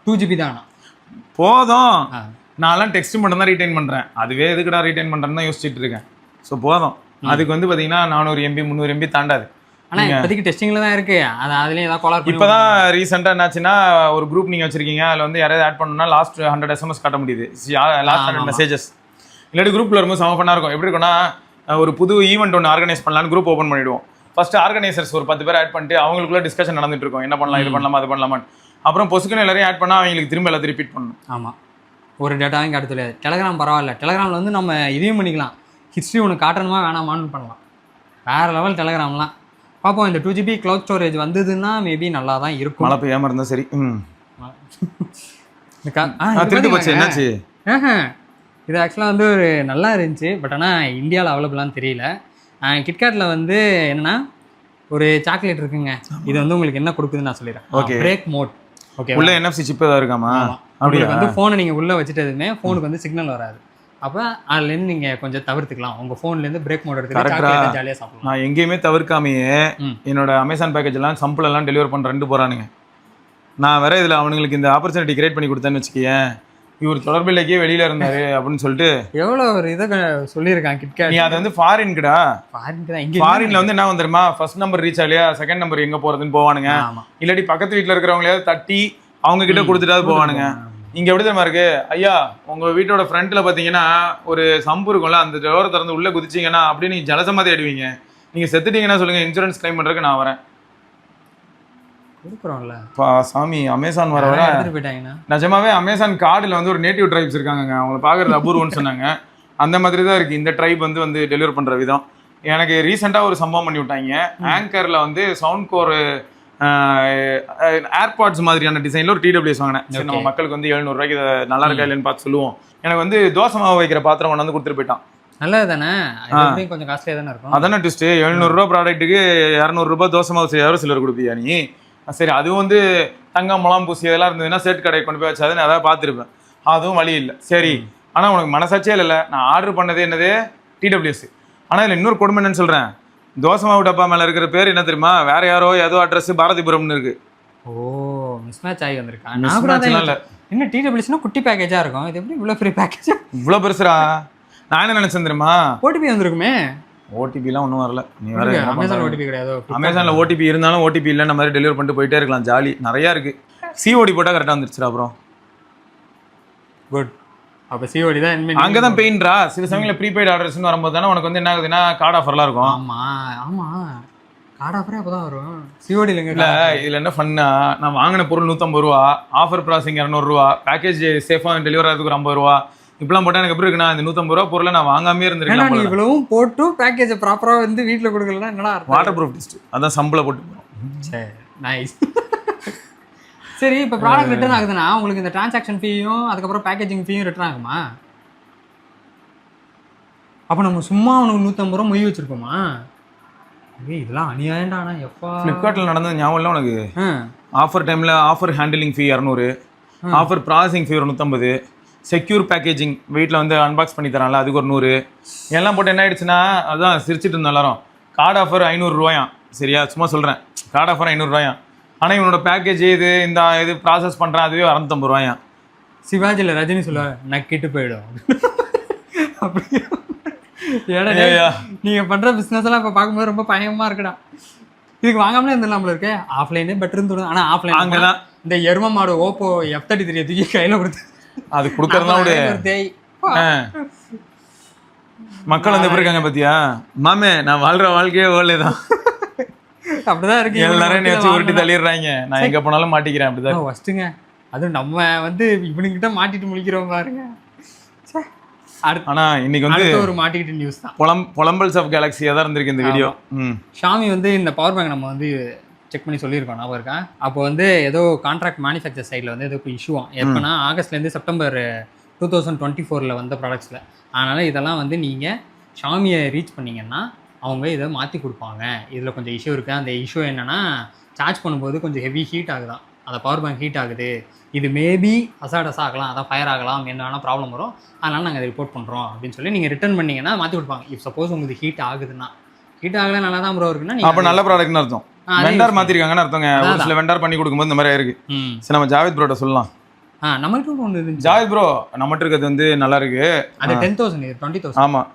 S1: 2GB தானா
S2: போதும்? நான்லாம் டெக்ஸ்ட் மட்டும் தான் ரீடைன் பண்ணுறேன், அதுவே எதுக்குடா ரீடைன் பண்ணுறேன்னு தான் யோசிச்சுட்டு இருக்கேன். ஸோ போதும். அதுக்கு வந்து பார்த்தீங்கன்னா 400 MB 300 MB தாண்டாது.
S1: ஆனால் இப்போதைக்கு டெஸ்டிங்கில் தான் இருக்குது, அது அதுலேயும் ஏதாவது கோளாறு.
S2: இப்போ தான் ரீசெண்டாக என்னாச்சுன்னா, ஒரு குரூப் நீங்கள் வச்சிருக்கீங்க, அதில் வந்து யாராவது ஆட் பண்ணணும்னா லாஸ்ட் 100 SMS காட்ட முடியுது, லாஸ்ட் 100 மெசேஜஸ். இல்லாட்டி குரூப்பில் வரும்போது செம பண்ணா இருக்கும். எப்படி இருக்குன்னா, ஒரு புது ஈவெண்ட் ஒன்று ஆர்கனைஸ் பண்ணலான்னு குரூப் ஓப்பன் பண்ணிவிடுவோம். ஃபர்ஸ்ட் ஆர்கனைசர்ஸ் ஒரு 10 பேர் ஆட் பண்ணிட்டு அவங்களுக்குள்ள டிஸ்கஷன் நடந்துட்டு இருக்கும், என்ன பண்ணலாம், இது பண்ணலாமா, அது பண்ணலாமான்னு. அப்புறம் பொசுக்குன்னு எல்லாரையும் ஆட் பண்ணால் அவங்களுக்கு திரும்ப எல்லாத்தையும் ரிப்பீட் பண்ணணும்.
S1: ஆமாம், ஒரு டேட்டாவையும் காட்ட தெரியாது. டெலகிராம் பரவாயில்ல, டெலகிராமில் வந்து நம்ம இதையும் பண்ணிக்கலாம், ஹிஸ்ட்ரி ஒன்று காட்டணுமா வேணாமான்னு பண்ணலாம். வேறு லெவல் டெலகிராம்லாம். பார்ப்போம், இந்த 2GB க்ளவுட் ஸ்டோரேஜ் வந்ததுன்னா மேபி நல்லா தான் இருக்கும்.
S2: மழை பெய்யாமல் இருந்தால் சரி. திருட்டு போச்சு, என்னாச்சு?
S1: இது ஆக்சுவலாக வந்து ஒரு நல்லா இருந்துச்சு, பட் ஆனால் இந்தியாவில் அவைலபிளான்னு தெரியல. கிட்கேட்டில் வந்து என்னன்னா ஒரு சாக்லேட் இருக்குங்க, இது வந்து உங்களுக்கு என்ன கொடுக்குதுன்னு நான் சொல்லிடுறேன். Okay, break mode. ஓகே,
S2: உள்ள NFC சிப் ஏதாவது இருக்காமா?
S1: அப்படி வந்து ஃபோனை நீங்கள் உள்ளே வச்சுட்டதுமே ஃபோனுக்கு வந்து சிக்னல் வராது. அப்போ அதுலேருந்து நீங்கள் கொஞ்சம் தவிர்த்துக்கலாம், உங்கள் ஃபோன்லேருந்து பிரேக் மோட் எடுத்து ஜாலியாக சாப்பிடலாம்.
S2: நான் எங்கேயுமே தவிர்க்காமையே என்னோட அமேசான் பேக்கேஜ் எல்லாம் சம்பிள் எல்லாம் டெலிவர் பண்ணுறேன்ட்டு போகிறானுங்க. நான் வேற இதில் அவனுங்களுக்கு இந்த ஆப்பர்ச்சுனிட்டி கிரியேட் பண்ணி கொடுத்தேன்னு வச்சுக்கேன், இவர் தொடர்பில்லைக்கே வெளியில இருந்தாரு அப்படின்னு சொல்லிட்டு எவ்வளோ ஒரு இதை சொல்லியிருக்கான் கிட்கேட். நீ அது வந்து ஃபாரின்குடா, ஃபாரின்ல வந்து என்ன வந்துருமா, ஃபர்ஸ்ட் நம்பர் ரீச் ஆகலையா, செகண்ட் நம்பர் எங்கே போகிறதுன்னு போவானுங்க, இல்லாட்டி பக்கத்து வீட்டில் இருக்கிறவங்களையாவது தட்டி அவங்க கிட்ட கொடுத்துட்டாவது போவானுங்க. இங்க எப்படி தெரியுமா இருக்கு, ஐயா உங்க வீட்டோட ஃப்ரண்ட்ல பாத்தீங்கன்னா ஒரு சம்பு இருக்கும்ல, அந்த டோரை திறந்து உள்ள குதிச்சிங்கன்னா அப்படியே நீங்க ஜலசமா தேடுவீங்க, நீங்க செத்துட்டீங்கன்னா சொல்லுங்க, இன்சூரன்ஸ் கிளைம் பண்றதுக்கு நான் வரேன். சாமி, அமேசான் வர வர நிஜமாவே அமேசான் கார்டுல வந்து ஒரு நேட்டிவ் ட்ரைப்ஸ் இருக்காங்க, அவங்களை பாக்குறது அபூர்வம்னு சொன்னாங்க. அந்த மாதிரி தான் இருக்கு இந்த ட்ரைப் வந்து டெலிவர் பண்ற விதம். எனக்கு ரீசெண்டா ஒரு சம்பவம் பண்ணி விட்டாங்க. ஆங்கர்ல வந்து சவுண்ட் கோர் ஏர்பாட்ஸ் மாதிரியான டிசைன்ல ஒரு TWS வாங்கினேன். சரி, நம்ம மக்களுக்கு வந்து 700 ரூபாய்க்கு நல்லா இருக்கா இல்லைன்னு பார்த்து சொல்லுவோம். எனக்கு வந்து தோசை மாவு வைக்கிற பாத்திரம் கொண்டு வந்து கொடுத்துட்டு போயிட்டான்.
S1: நல்லது தானே, கொஞ்சம் காஸ்ட்லியாக தானே இருக்கும்.
S2: அதானே ட்விஸ்ட், 700 ரூபா ப்ராடக்ட்டுக்கு 200 ரூபாய் தோசை மாவு செய்யாரு சிலர் கொடுப்பியா நீ? சரி, அதுவும் வந்து தங்கம் முலாம் பூசி இதெல்லாம் இருந்ததுன்னா சேட் கடைக்கு கொண்டு போய் வச்சாது நான் அதாவது பார்த்துருப்பேன். அதுவும் வழி இல்லை. சரி, ஆனால் உனக்கு மனசாட்சியே இல்லை, நான் ஆர்டர் பண்ணது என்னது TWS. ஆனால் இதில் இன்னொரு கொடுமை என்னன்னு சொல்கிறேன், தோசை மாவு டப்பா மேலே இருக்கிற பேர் என்ன தெரியுமா, வேற யாரோ ஏதோ அட்ரஸ் பாரதிபுரம்னு இருக்கு.
S1: ஓ, மிஸ்மேட்ச் ஆகி வந்திருக்கான். இன்னும் டிடபிள்யூஸ்னா குட்டி பேக்கேஜா இருக்கும், இது எப்படி இவ்வளவு பெரிய பேக்கேஜ்?
S2: இவ்வளோ பெருசுடா. நான் என்ன நினைச்சேன் தெரியுமா,
S1: ஓடிபி வந்திருக்குமே.
S2: ஓடிபிலாம் ஒன்றும் வரல. நீ வேற
S1: அமேசான் ஓடிபி கிடையாது.
S2: அமேசானில் ஓடிபி இருந்தாலும் ஓடிபி இல்லைன்ற மாதிரி டெலிவரி பண்ணிட்டு போயிட்டே இருக்கலாம், ஜாலி. நிறையா இருக்கு. சிஓடி போட்டால் கரெக்டாக வந்துருச்சுடா. அப்புறம்
S1: குட். அப்போ சிஓடி தான் இனிமேல்
S2: அங்கே தான் பெயின்ட்ரா. சில சமயங்களில் ப்ரீபெய்ட் ஆர்டர்ஸ்னு வரும்போது தானே உனக்கு வந்து என்ன ஆகுதுன்னா கார்டு ஆஃபர்லாம் இருக்கும்.
S1: ஆமாம் கார்டு ஆஃபரே அப்போ தான் வரும். சிஓடி இல்லைங்க.
S2: இல்லை இதில் என்ன ஃபன்னா, நான் வாங்கின பொருள் 150 ரூபா, ஆஃபர் ப்ராசிங் 200 ரூபா, பேக்கேஜ் சேஃபாக டெலிவரி ஆகிறதுக்கு ஒரு 50 ரூபா. இப்பெல்லாம் போட்டால் எனக்கு எப்படி இருக்குன்னா, இந்த 150 ரூபா பொருளை நான் வாங்காமே இருந்திருக்கேன்.
S1: நீ இவ்வளவும் போட்டு பேக்கேஜ் ப்ராப்பராக வந்து வீட்டில் கொடுக்கலாம். என்னடா
S2: வாட்டர் ப்ரூஃப் டெஸ்ட் அதான் சம்பளம் போட்டு போகிறோம்.
S1: சரி நைஸ். சரி, இப்போ ப்ராடக்ட் ரிட்டர்ன் ஆகுதுன்னா உங்களுக்கு இந்த டிரான்சாக்ஷன் ஃபீயும் அதுக்கப்புறம் பேக்கேஜிங் ஃபீயும் ரிட்டர்ன் ஆகுமா? அப்போ நம்ம சும்மா உனக்கு 150 ரூபா மொய் வச்சிருக்கோமா? இதெல்லாம் அநியாயம்டானா. எப்பா
S2: ஃப்ளிப்கார்ட்டில் நடந்தது ஞாபகம் இல்லை உனக்கு? ஆஃபர் டைமில் ஆஃபர் ஹேண்டிலிங் ஃபீ 200, ஆஃபர் ப்ராசஸிங் ஃபீ 150, செக்யூர் பேக்கேஜிங் வீட்டில் வந்து அன்பாக்ஸ் பண்ணி தரான்ல அதுக்கு ஒரு 100. எல்லாம் போட்டு என்ன ஆயிடுச்சுன்னா, அதான் சிரிச்சிட்டு இருந்தோம் எல்லாரும். Card offer 500 ரூபாயாம். சரியா, சும்மா சொல்கிறேன். Card offer 500 ரூபாயாம். ஆனால் இவனோட பேக்கேஜ் இந்த இது ப்ராசஸ் பண்ணுறான், அதுவே 250 ரூபாயாம்.
S1: சிவாஜியில் ரஜினி சொல்லுவார், நக்கிட்டு போயிடும். அப்படி நீங்கள் பண்ணுற பிஸ்னஸ் எல்லாம் இப்போ பார்க்கும்போது ரொம்ப பயமாக இருக்குடா. இதுக்கு வாங்காமலே இருந்துடலாம்ல இருக்கு. ஆஃப்லைனே பெட்டர்னு தோணுது. ஆனால் ஆஃப்லைன்
S2: அங்கே தான்
S1: இந்த எரும மாடு ஓப்போ F33 தூக்கி கையில் கொடுத்து
S2: அது கொடுக்கறதுலாம் ஒரு மக்கள் வந்து எப்படி இருக்காங்க பாத்தியா மாமே? நான் வாழ்ற வாழ்க்கையே ஓடலேதான்.
S1: அப்படிதான் இருக்கு.
S2: எல்லாரும் என்னை வச்சு உருட்டி தள்ளிடுறாங்க. நான் எங்க போனாலும் மாட்டிக்கிறேன். அப்படிதான்
S1: ஃபர்ஸ்ட்டுங்க. அதுவும் நம்ம வந்து இவனுக்கிட்ட மாட்டிட்டு முழிக்கிறோம் பாருங்க.
S2: ஆனா இன்னைக்கு வந்து
S1: ஒரு மாட்டிக்கிட்டு நியூஸ் தான்.
S2: புலம்பல்ஸ் ஆஃப் கேலக்ஸியா தான் இருந்திருக்கு இந்த வீடியோ.
S1: ஷாமி வந்து இந்த பவர் பேங்க் நம்ம வந்து செக் பண்ணி சொல்லியிருக்கோம், ஞாபகம் இருக்கா? அப்போ வந்து ஏதோ கான்ட்ராக்ட் மேனுஃபேக்சர் சைடில் வந்து ஏதோ இஷ்யூவாம். எப்போனா ஆகஸ்ட்லேருந்து செப்டம்பர் 2024 வந்த ப்ராடக்ட்ஸில். அதனால் இதெல்லாம் வந்து நீங்கள் ஷாமியை ரீச் பண்ணிங்கன்னா அவங்க இதை மாற்றி கொடுப்பாங்க. இதில் கொஞ்சம் இஷ்யூ இருக்குது. அந்த இஷ்யூ என்னென்னா, சார்ஜ் பண்ணும்போது கொஞ்சம் ஹெவி ஹீட் ஆகுதான். அந்த பவர் பேங்க் ஹீட் ஆகுது. இது மேபி அசாடஸ் ஆகலாம், அதான் ஃபயர் ஆகலாம், என்ன வேணால் ப்ராப்ளம் வரும். அதனால் நாங்கள் அதை ரிப்போர்ட் பண்ணுறோம் அப்படின்னு சொல்லி நீங்கள் ரிட்டர்ன் பண்ணிங்கன்னா மாற்றி கொடுப்பாங்க. இஃப் சப்போஸ் உங்களுக்கு ஹீட் ஆகுதுன்னா, ஹீட் ஆகலை நல்லா தான் ப்ரோ இருக்குன்னா
S2: அப்போ நல்ல ப்ராடக்ட்னு அர்த்தம். வெண்டார் மாத்திருக்காங்கன்னு அர்த்தங்க. ஒரு சில வெண்டார் பண்ணி கொடுக்கும்போது இந்த மாதிரி இருக்கு. சரி, நம்ம ஜாவேத் ப்ரோட்ட சொல்லலாம்.
S1: நம்மகிட்ட ஒன்று இருந்துச்சு.
S2: ஜாவேத் ப்ரோ, நம்மகிட்ட இருக்கிறது வந்து நல்லா இருக்கு.
S1: அது 10,000, இது 20,000.
S2: ஆமாம்,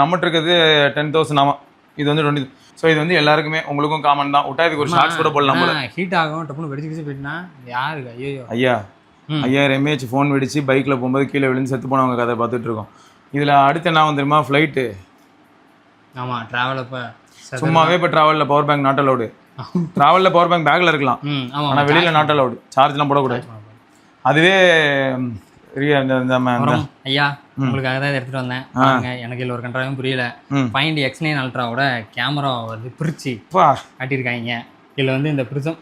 S2: நம்மகிட்ட இருக்கிறது 10,000. ஆமாம், இது வந்து 20. ஸோ இது வந்து எல்லாருக்குமே உங்களுக்கும் காமன் தான். விட்டா இதுக்கு ஒரு ஷார்ட்ஸ் கூட போடலாம் போல.
S1: ஹீட் ஆகும், டப்புனு வெடிச்சு போயிட்டுனா யாருக்கு?
S2: ஐயா 5000 mAh ஃபோன் வெடிச்சு பைக்கில் போகும்போது கீழே விழுந்து செத்து போனவங்க கதை பார்த்துட்டு இருக்கோம். இதில் அடுத்து என்ன வந்துருமா, ஃப்ளைட்டு.
S1: ஆமாம், ட்ராவல். இப்போ
S2: சும்மாவே இப்போ ட்ராவலில் பவர் பேங்க் நாட் அலவுடு. ட்ராவலில் பவர் பேங்க் பேக்கில் இருக்கலாம், ஆனால் வெளியில் நாட் அலவுடு. சார்ஜ்லாம் போடக்கூடாது. அதுவே
S1: ஐயா உங்களுக்காக தான் எடுத்துட்டு வந்தேன். எனக்கு இதில் ஒரு கண்ட்ராவும் புரியல. ஃபைண்ட் X9 அல்ட்ராவோட கேமரா வந்து பிரிச்சு காட்டியிருக்காங்க. இதில் வந்து இந்த பிரிசம்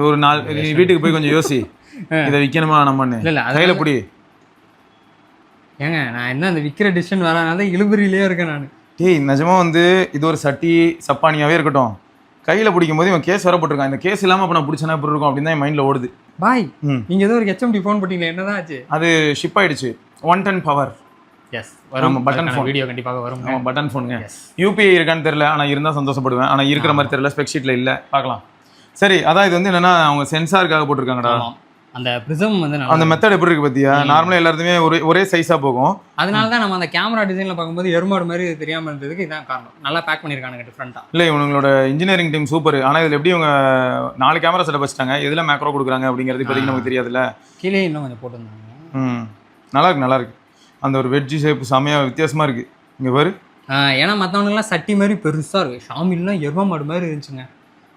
S2: ஒரு நாள் வீட்டுக்கு போய் கொஞ்சம் யோசி, இதை விற்கணுமா நம்மன்னு. இல்லை கையில் பிடி.
S1: ஏங்க நான் என்ன அந்த விற்கிற டிசிஷன் வரனால தான் இழுபறியிலே இருக்கேன் நான்.
S2: டேய் நிஜமா வந்து இது ஒரு சட்டி சப்பானியாவே இருக்கட்டும், கையில் பிடிக்கும் போது இவன் கேஸ் வரப்பட்டிருக்கான். இந்த கேஸ் இல்லாமல் இப்போ நான் பிடிச்சனா எப்படி இருக்கும் அப்படின்னு தான் என் மைண்டில் ஓடுது.
S1: பாய், நீங்கள் ஏதோ ஒரு HMD ஃபோன் போட்டிங்களே, என்னதான் ஆச்சு?
S2: அது ஷிப் ஆயிடுச்சு. 110 பவர்.
S1: எஸ் வரும். பட்டன் ஃபோன் வீடியோ கண்டிப்பாக வரும்.
S2: ஆமாம், பட்டன் ஃபோனுங்க. UPI இருக்கான்னு தெரியல, ஆனால் இருந்தால் சந்தோஷப்படுவேன். ஆனால் இருக்கிற மாதிரி தெரியல, ஸ்பெக் ஷீட்டில் இல்லை, பார்க்கலாம். சரி, அதான் இது வந்து என்னன்னா அவங்க சென்சாருக்காக போட்டிருக்காங்கடா.
S1: அந்த பிரிசம் வந்து
S2: அந்த மெத்தட் எப்படி இருக்கு பத்தியா? நார்மலாக எல்லாருமே ஒரே சைஸாக போகும்.
S1: அதனால தான் நம்ம அந்த கேமரா டிசைனில் பார்க்கும்போது எருமாடு மாதிரி தெரியாமல் இருந்ததுக்கு இதான் காரணம். நல்லா பேக் பண்ணியிருக்கானுங்க டிஃப்ரெண்ட்டாக.
S2: இல்லை, இவங்களோட இன்ஜினியரிங் டீம் சூப்பர். ஆனால் இதில் எப்படி இவங்க 4 கேமரா செட்டப் வச்சுட்டாங்க, எதில் மேக்ரோ கொடுக்குறாங்க அப்படிங்கிறது இப்போதைக்கு நமக்கு தெரியாதுல்ல.
S1: கீழே இன்னும் கொஞ்சம் போட்டுருந்தாங்க.
S2: நல்லா இருக்கு, நல்லா இருக்கு. அந்த ஒரு வெட்ஜி ஷேப் செமையாக வித்தியாசமாக இருக்குது. இங்கே பாரு.
S1: ஏன்னா மற்றவனுங்களாம் சட்டி மாதிரி பெருசாக இருக்குது, ஷாமிலாம் எருமா மாடு மாதிரி இருந்துச்சுங்க.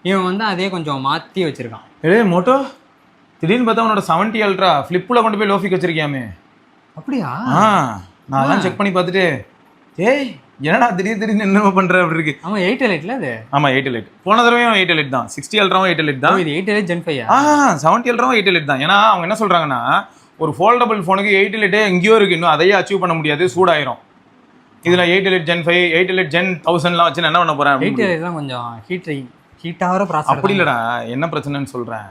S1: இவன் வந்து அதே கொஞ்சம் மாற்றி வச்சுருக்கான்.
S2: மோட்டோ திடீர்னு பார்த்தா உன்னோட 70 அல்ட்ரா ஃப்ளிப்பில் கொண்டு போய் லோஃபிக் வச்சிருக்கியாமே.
S1: அப்படியா?
S2: நான் தான் செக் பண்ணி பார்த்துட்டு, ஏய் என்னடா திடீர்னு என்ன பண்ணுற அப்படி இருக்கு.
S1: ஆமாம், 8Lite அது.
S2: ஆமாம், 8Lite. போன தடவையும் 8Lite தான். 60 அல்ட்ராவும் 8Lite தான்.
S1: இது 8Lite Gen 5.
S2: 70 அல்ட்ராவும் 8Lite தான். ஏன்னா அவங்க என்ன சொல்கிறாங்கன்னா, ஒரு ஃபோல்டபுள் ஃபோனுக்கு 8Lite எங்கேயோ இருக்குது, இன்னும் அதையே அச்சீவ் பண்ண முடியாது, சூடாயிரும். இதில் 8Lite Gen 5, 8Lite Gen 1000லாம் வச்சு என்ன பண்ண போகிறேன்?
S1: 8Lite கொஞ்சம் ஹீட்டாகிற ப்ராசஸ்.
S2: அப்படி இல்லைடா, என்ன பிரச்சனைன்னு சொல்கிறேன்.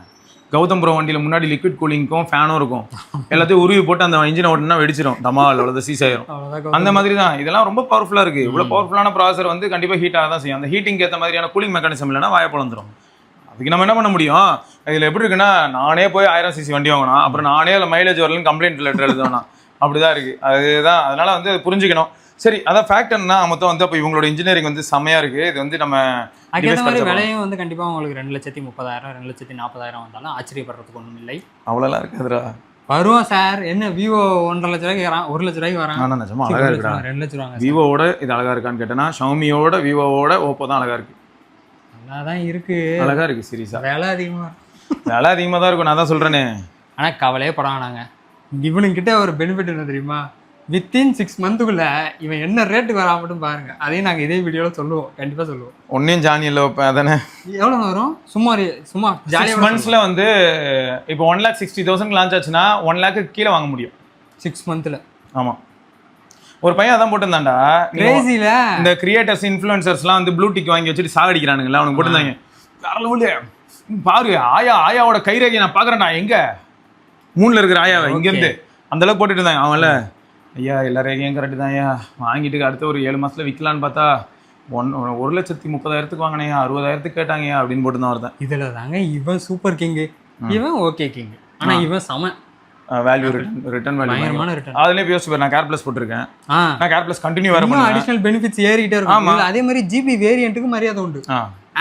S2: கௌதம் ப்ரோ வண்டியில் முன்னாடி லிக்விட் கூலிங்க்கும் ஃபேனும் இருக்கும். எல்லாத்தையும் உருவி போட்டு அந்த இன்ஜினை ஓட்டுனா வெடிச்சிடும், தமால் அவ்வளோ சீஸ் ஆயிரும். அந்த மாதிரி தான் இதெல்லாம் ரொம்ப பவர்ஃபுல்லாக இருக்குது. இவ்வளோ பவர்ஃபுல்லான ப்ராசஸர் வந்து கண்டிப்பாக ஹீட்டாக தான் செய்யும். அந்த ஹீட்டிங் ஏற்ற மாதிரியான கூலிங் மெக்கானிசம் இல்லைனா வாயை பிளந்துடும். அதுக்கு நம்ம என்ன பண்ண முடியும்? இதில் எப்படி இருக்குன்னா, நானே போய் 1000 cc வண்டி வாங்கணும், அப்புறம் நானே அதில் மைலேஜ் வரலன்னு கம்ப்ளைண்ட் லெட்டர் எழுதணும். அப்படிதான் இருக்கு. அதுதான், அதனால வந்து புரிஞ்சுக்கணும். சரி, அதான் ஃபேக்ட் என்ன மொத்தம் வந்து அப்போ இவங்களோட இன்ஜினியரிங் வந்து செம்மையா இருக்கு. இது வந்து நம்ம
S1: அதுக்கேற்ற மாதிரி விலையும் வந்து கண்டிப்பாக உங்களுக்கு 2,30,000 2,40,000 வந்தாலும் ஆச்சரியப்படுறதுக்கு ஒன்றும் இல்லை.
S2: அவ்வளோலாம் இருக்காதுடா.
S1: வருவோம் சார். என்ன விவோ 1,50,000 ரூபாய்க்கு வரான், 1,00,000 ரூபாய்க்கு வரான்.
S2: ஆனால் நிஜமா அழகா இருக்குடா.
S1: 2,00,000 ரூபாங்க.
S2: விவோவோட இது அழகா இருக்கான்னு கேட்டேன்னா, ஷவுமியோட விவோவோட ஓப்போ தான் அழகா இருக்கு.
S1: நல்லா தான் இருக்கு.
S2: அழகா இருக்கு சீரியஸா.
S1: விலை அதிகமாக
S2: விலை அதிகமாக தான் இருக்கும், நான் தான் சொல்றேனே.
S1: ஆனால் கவலையே படாங்க. இவனுங்கிட்ட ஒரு பெனிஃபிட் என்ன தெரியுமா? வித்தின் 6 மந்த்துக்குள்ள இவன் என்ன ரேட்டுக்கு வரா மட்டும் பாருங்க. அதையும் நாங்கள் இதே வீடியோவில் சொல்லுவோம், கண்டிப்பாக சொல்லுவோம்.
S2: ஒன்னையும் ஜானியில் வைப்பேன் அதானே.
S1: எவ்வளோ வரும்? சும்மா
S2: ஜாலியாக மந்த்ஸில் வந்து இப்போ 1,60,000 லான்ச் ஆச்சுன்னா 1 lakh கீழே வாங்க முடியும் 6
S1: மந்த்தில்.
S2: ஆமாம், ஒரு பையன் அதான் போட்டிருந்தாண்டா.
S1: கிரேசியில்
S2: இந்த கிரியேட்டர்ஸ் இன்ஃப்ளூயன்சர்ஸ்லாம் வந்து ப்ளூ டிக் வாங்கி வச்சுட்டு சாகடிக்கிறானுங்களா, அவனுக்கு போட்டிருந்தாங்க. வேற பாரு, ஆயாவோட கைரேகை நான் பார்க்குறேன்டா, எங்க 3ல இருக்கிற ஆயாவை இங்கேருந்து அந்த அளவுக்கு போட்டுட்டு இருந்தாங்க. அவன்ல ஐயா எல்லா ரேகையும் கரெக்டு தான் ஐயா, வாங்கிட்டு அடுத்த ஒரு 7 மாசத்துல விற்கலான்னு பார்த்தா 1,30,000 வாங்கினேன், 60,000 கேட்டாங்கய்யா அப்படின்னு போட்டு தான் வருதேன்.
S1: இதில் தாங்க இவன் சூப்பர் கிங்கு, இவன் ஓகே கிங். ஆனால் இவன் செம
S2: வேல்யூ ரிட்டர்ன்
S1: பயங்கரமான ரிட்டர்ன்.
S2: அதுலேயே யோசிச்சு நான் கேர் பிளஸ் போட்டிருக்கேன். நான் கேர் பிளஸ் கண்டினியூ வர
S1: பண்ணுவேன். அடிஷனல் பெனிஃபிட்ஸ் ஏறிட்டே இருக்கும். அதே மாதிரி ஜிபி வேரியண்ட்டுக்கு மரியாதை உண்டு.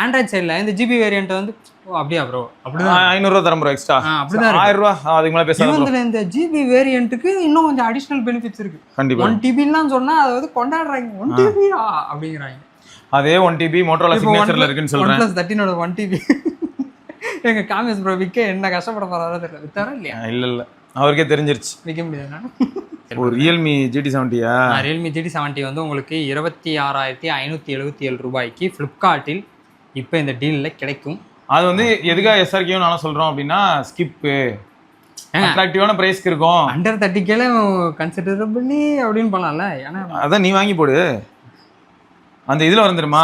S1: ஆண்ட்ராய்ட் சைடில் இந்த ஜிபி வேரியண்ட் வந்து அப்படியா ப்ரோ, அப்படிதான்
S2: 500 ரூபா தரம் ப்ரோ எக்ஸ்ட்ரா, அப்படிதான் 1000 ரூபா அதுக்கு மேலே பேசுறாங்க.
S1: இந்த ஜிபி வேரியண்ட்டுக்கு இன்னும் கொஞ்சம் அடிஷனல் பெனிஃபிட்ஸ் இருக்கு. கண்டிப்பா 1 TBலாம் சொன்னா அதாவது கொண்டாடுறாங்க. 1 TB அப்படிங்கிறாங்க.
S2: அதே 1 TB மோட்டோரோலா சிக்னேச்சர்ல இருக்குன்னு சொல்றேன்.
S1: OnePlus 13 1 TB எங்க காமேஷ் ப்ரோ விக்க என்ன கஷ்டப்பட போறாரோ தெரியல. வித்தாரா இல்லையா?
S2: இல்ல அவருக்கே தெரிஞ்சிருச்சு விக்க முடியாது. ஒரு ரியல்மி GT70யா?
S1: ரியல்மி GT70 வந்து உங்களுக்கு 26,577 ரூபாய்க்கு ஃப்ளிப்கார்ட்டில் இப்போ இந்த டீலில் கிடைக்கும்.
S2: அது வந்து எதுக்காக SRKயும் நானும் சொல்றோம் அப்படின்னா, ஸ்கிப்பு அட்ராக்டிவான பிரைஸ்க்கு இருக்கும்.
S1: அண்டர் 30K கன்சிடரபிளி அப்படின்னு பண்ணலாம்ல. ஏன்னா
S2: அதான் நீ வாங்கி போடு. அந்த இதுல வந்துருமா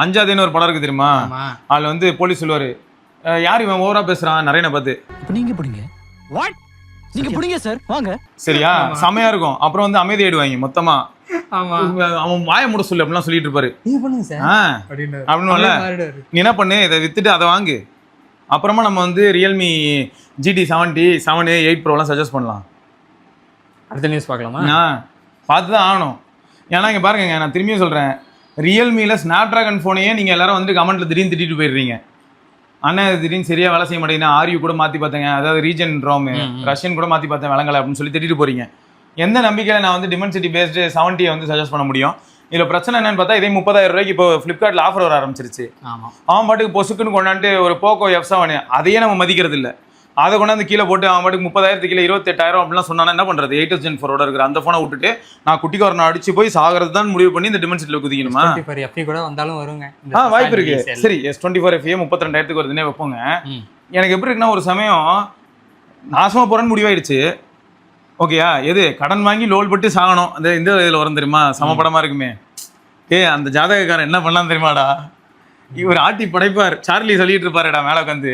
S2: 5ஆவது ஒரு படம் இருக்கு தெரியுமா? அதுல வந்து போலீஸ் சொல்லுவாரு, யார் இவன் ஓவரா பேசுறான் நிறைய பார்த்து,
S3: நீங்க பிடிங்க வாட் நீங்க பிடிங்க சார் வாங்க, சரியா?
S2: செமையா இருக்கும். அப்புறம் வந்து அமைதி ஆயிடுவாங்க மொத்தமா. அவன் வாய மூட சொல்லு அப்படிலாம் சொல்லிட்டு இருப்பாரு. அப்படின்னு நீ என்ன பண்ணு, இதை வித்துட்டு அதை வாங்கு. அப்புறமா நம்ம வந்து ரியல்மி GT70 7, 8 ப்ரோலாம் சஜஸ்ட் பண்ணலாம்.
S1: அடுத்த நியூஸ் பார்க்கலாமா?
S2: பார்த்து தான் ஆகணும். ஏன்னா இங்கே பாருங்க, நான் திரும்பியும் சொல்கிறேன், ரியல்மியில் ஸ்னாப் ட்ராகன் ஃபோனையே நீங்கள் எல்லாரும் வந்துட்டு கமெண்ட்டில் திடீர்னு திட்டிட்டு போயிடுறீங்க. ஆனால் திடீர்னு சரியாக வேலை செய்ய மாட்டேங்கன்னா, ஆர்யூ கூட மாற்றி பார்த்தேங்க, அதாவது ரீஜன் ரோம் ரஷ்யன் கூட மாற்றி பார்த்தேன் விளங்கலை அப்படின்னு சொல்லி திட்டிட்டு போகிறீங்க. எந்த நம்பிக்கையில் நான் வந்து டிமென்சிட்டி பேஸ்டு 70 வந்து சஜஸ்ட் பண்ண முடியும்? இதில் பிரச்சனை என்னன்னு பார்த்தா, இதே 30,000 ரூபாய்க்கு இப்போ ஃப்ளிப்கார்ட்டில் ஆஃபர் வர ஆரம்பிச்சிருச்சு. அவன் பாட்டுக்கு பொசுக்குன்னு கொண்டாந்து ஒரு போக்கோ F7 அதையே நம்ம மதிக்கிறது இல்லை. அதை கொண்டாந்து கீழே போட்டு அவன் பாட்டுக்கு 30,000 கீழே 28,000 அப்படிலாம் சொன்னானா என்ன பண்ணுறது? 8th Gen 4 இருக்கிற அந்த ஃபோனை விட்டுட்டு நான் குட்டிக்காரனை அடிச்சு போய் சாகிறது தான் முடிவு பண்ணி இந்த டிமென்சிட்டியில் குதிக்கணுமா?
S1: கூட வந்தாலும் வருங்க.
S2: வாய்ப்பு இருக்கு. சரி, S24 FE 32,000 வருதுன்னே வைப்போங்க. எனக்கு எப்படி இருக்குன்னா, ஒரு சமயம் நாசமாக போகிறேன்னு முடிவாயிடுச்சு. ஓகேயா, எது கடன் வாங்கி லோல் பட்டு சாகணும். அந்த இந்த இதில் வரும் தெரியுமா, சமப்படமாக இருக்குமே. அந்த ஜாதகக்காரன் என்ன பண்ணலாம் தெரியுமாடா? இவர் ஆட்டி படைப்பார், சார்லி சொல்லிட்டு இருப்பாருடா மேலே உட்காந்து.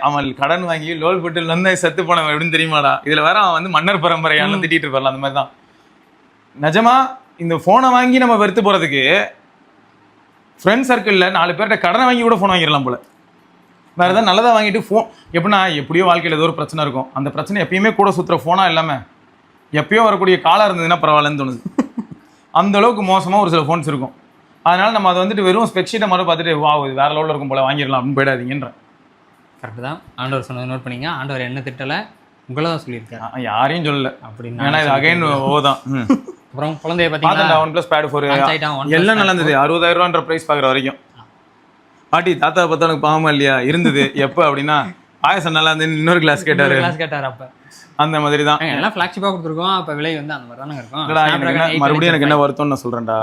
S2: அவன் கடன் வாங்கி லோல் பட்டு வந்து செத்து போனவன் எப்படின்னு தெரியுமாடா? இதுல வேற அவன் வந்து மன்னர் பரம்பரையான திட்டிட்டு இருப்பார்ல, அந்த மாதிரி தான். நிஜமா இந்த போனை வாங்கி நம்ம வெறுத்து போறதுக்கு ஃப்ரெண்ட் சர்க்கிள்ல 4 பேர்கிட்ட கடனை வாங்கி கூட போன் வாங்கிடலாம் போல. வேற ஏதாவது நல்லதா வாங்கிட்டு ஃபோன் எப்படின்னா, எப்படியோ வாழ்க்கையில் ஏதோ ஒரு பிரச்சனை இருக்கும். அந்த பிரச்சனை எப்பயுமே கூட சுற்றுற ஃபோனா இல்லாமல் எப்பயோ வரக்கூடிய காலாக இருந்ததுன்னா பரவாயில்லன்னு தோணுது. அந்த அளவுக்கு மோசமாக ஒரு சில ஃபோன்ஸ் இருக்கும். அதனால நம்ம அதை வந்துட்டு வெறும் ஸ்பெக்ஷீட்டை மட்டும் பார்த்துட்டு வா இது வேற லெவலில் இருக்கும் போல வாங்கிடலாம் அப்படின்னு போயிடாதீங்கன்ற.
S1: கரெக்டு தான். ஆண்டவர் சொன்னதை நோட் பண்ணிங்க. ஆண்டவர் என்ன திட்டலை, உங்களை தான் சொல்லியிருக்காரு,
S2: யாரையும் சொல்லலை அப்படின்னு. ஏன்னா இது அகைன் ஓதான்.
S1: அப்புறம் குழந்தைய பார்த்தீங்கன்னா
S2: OnePlus Pad 4 எல்லாம் நல்லா இருந்தது. 60,000 ரூபான்ற ப்ரைஸ் பார்க்குற வரைக்கும். பாட்டி தாத்தா பார்த்தா எனக்கு பாவமா இல்லையா இருந்தது எப்போ அப்படின்னா, பாயசம் நல்லா இருந்து இன்னொரு கிளாஸ் கேட்டாரு.
S1: அப்போ அந்த
S2: மாதிரி தான்
S1: எல்லாம் ஃபிளாக்ஷிப்பாக கொடுத்துருக்கோம். அப்போ விலை வந்து அந்த மாதிரி தானே இருக்கும்.
S2: மறுபடியும் எனக்கு என்ன வருத்தம்னு நான் சொல்கிறேன்டா.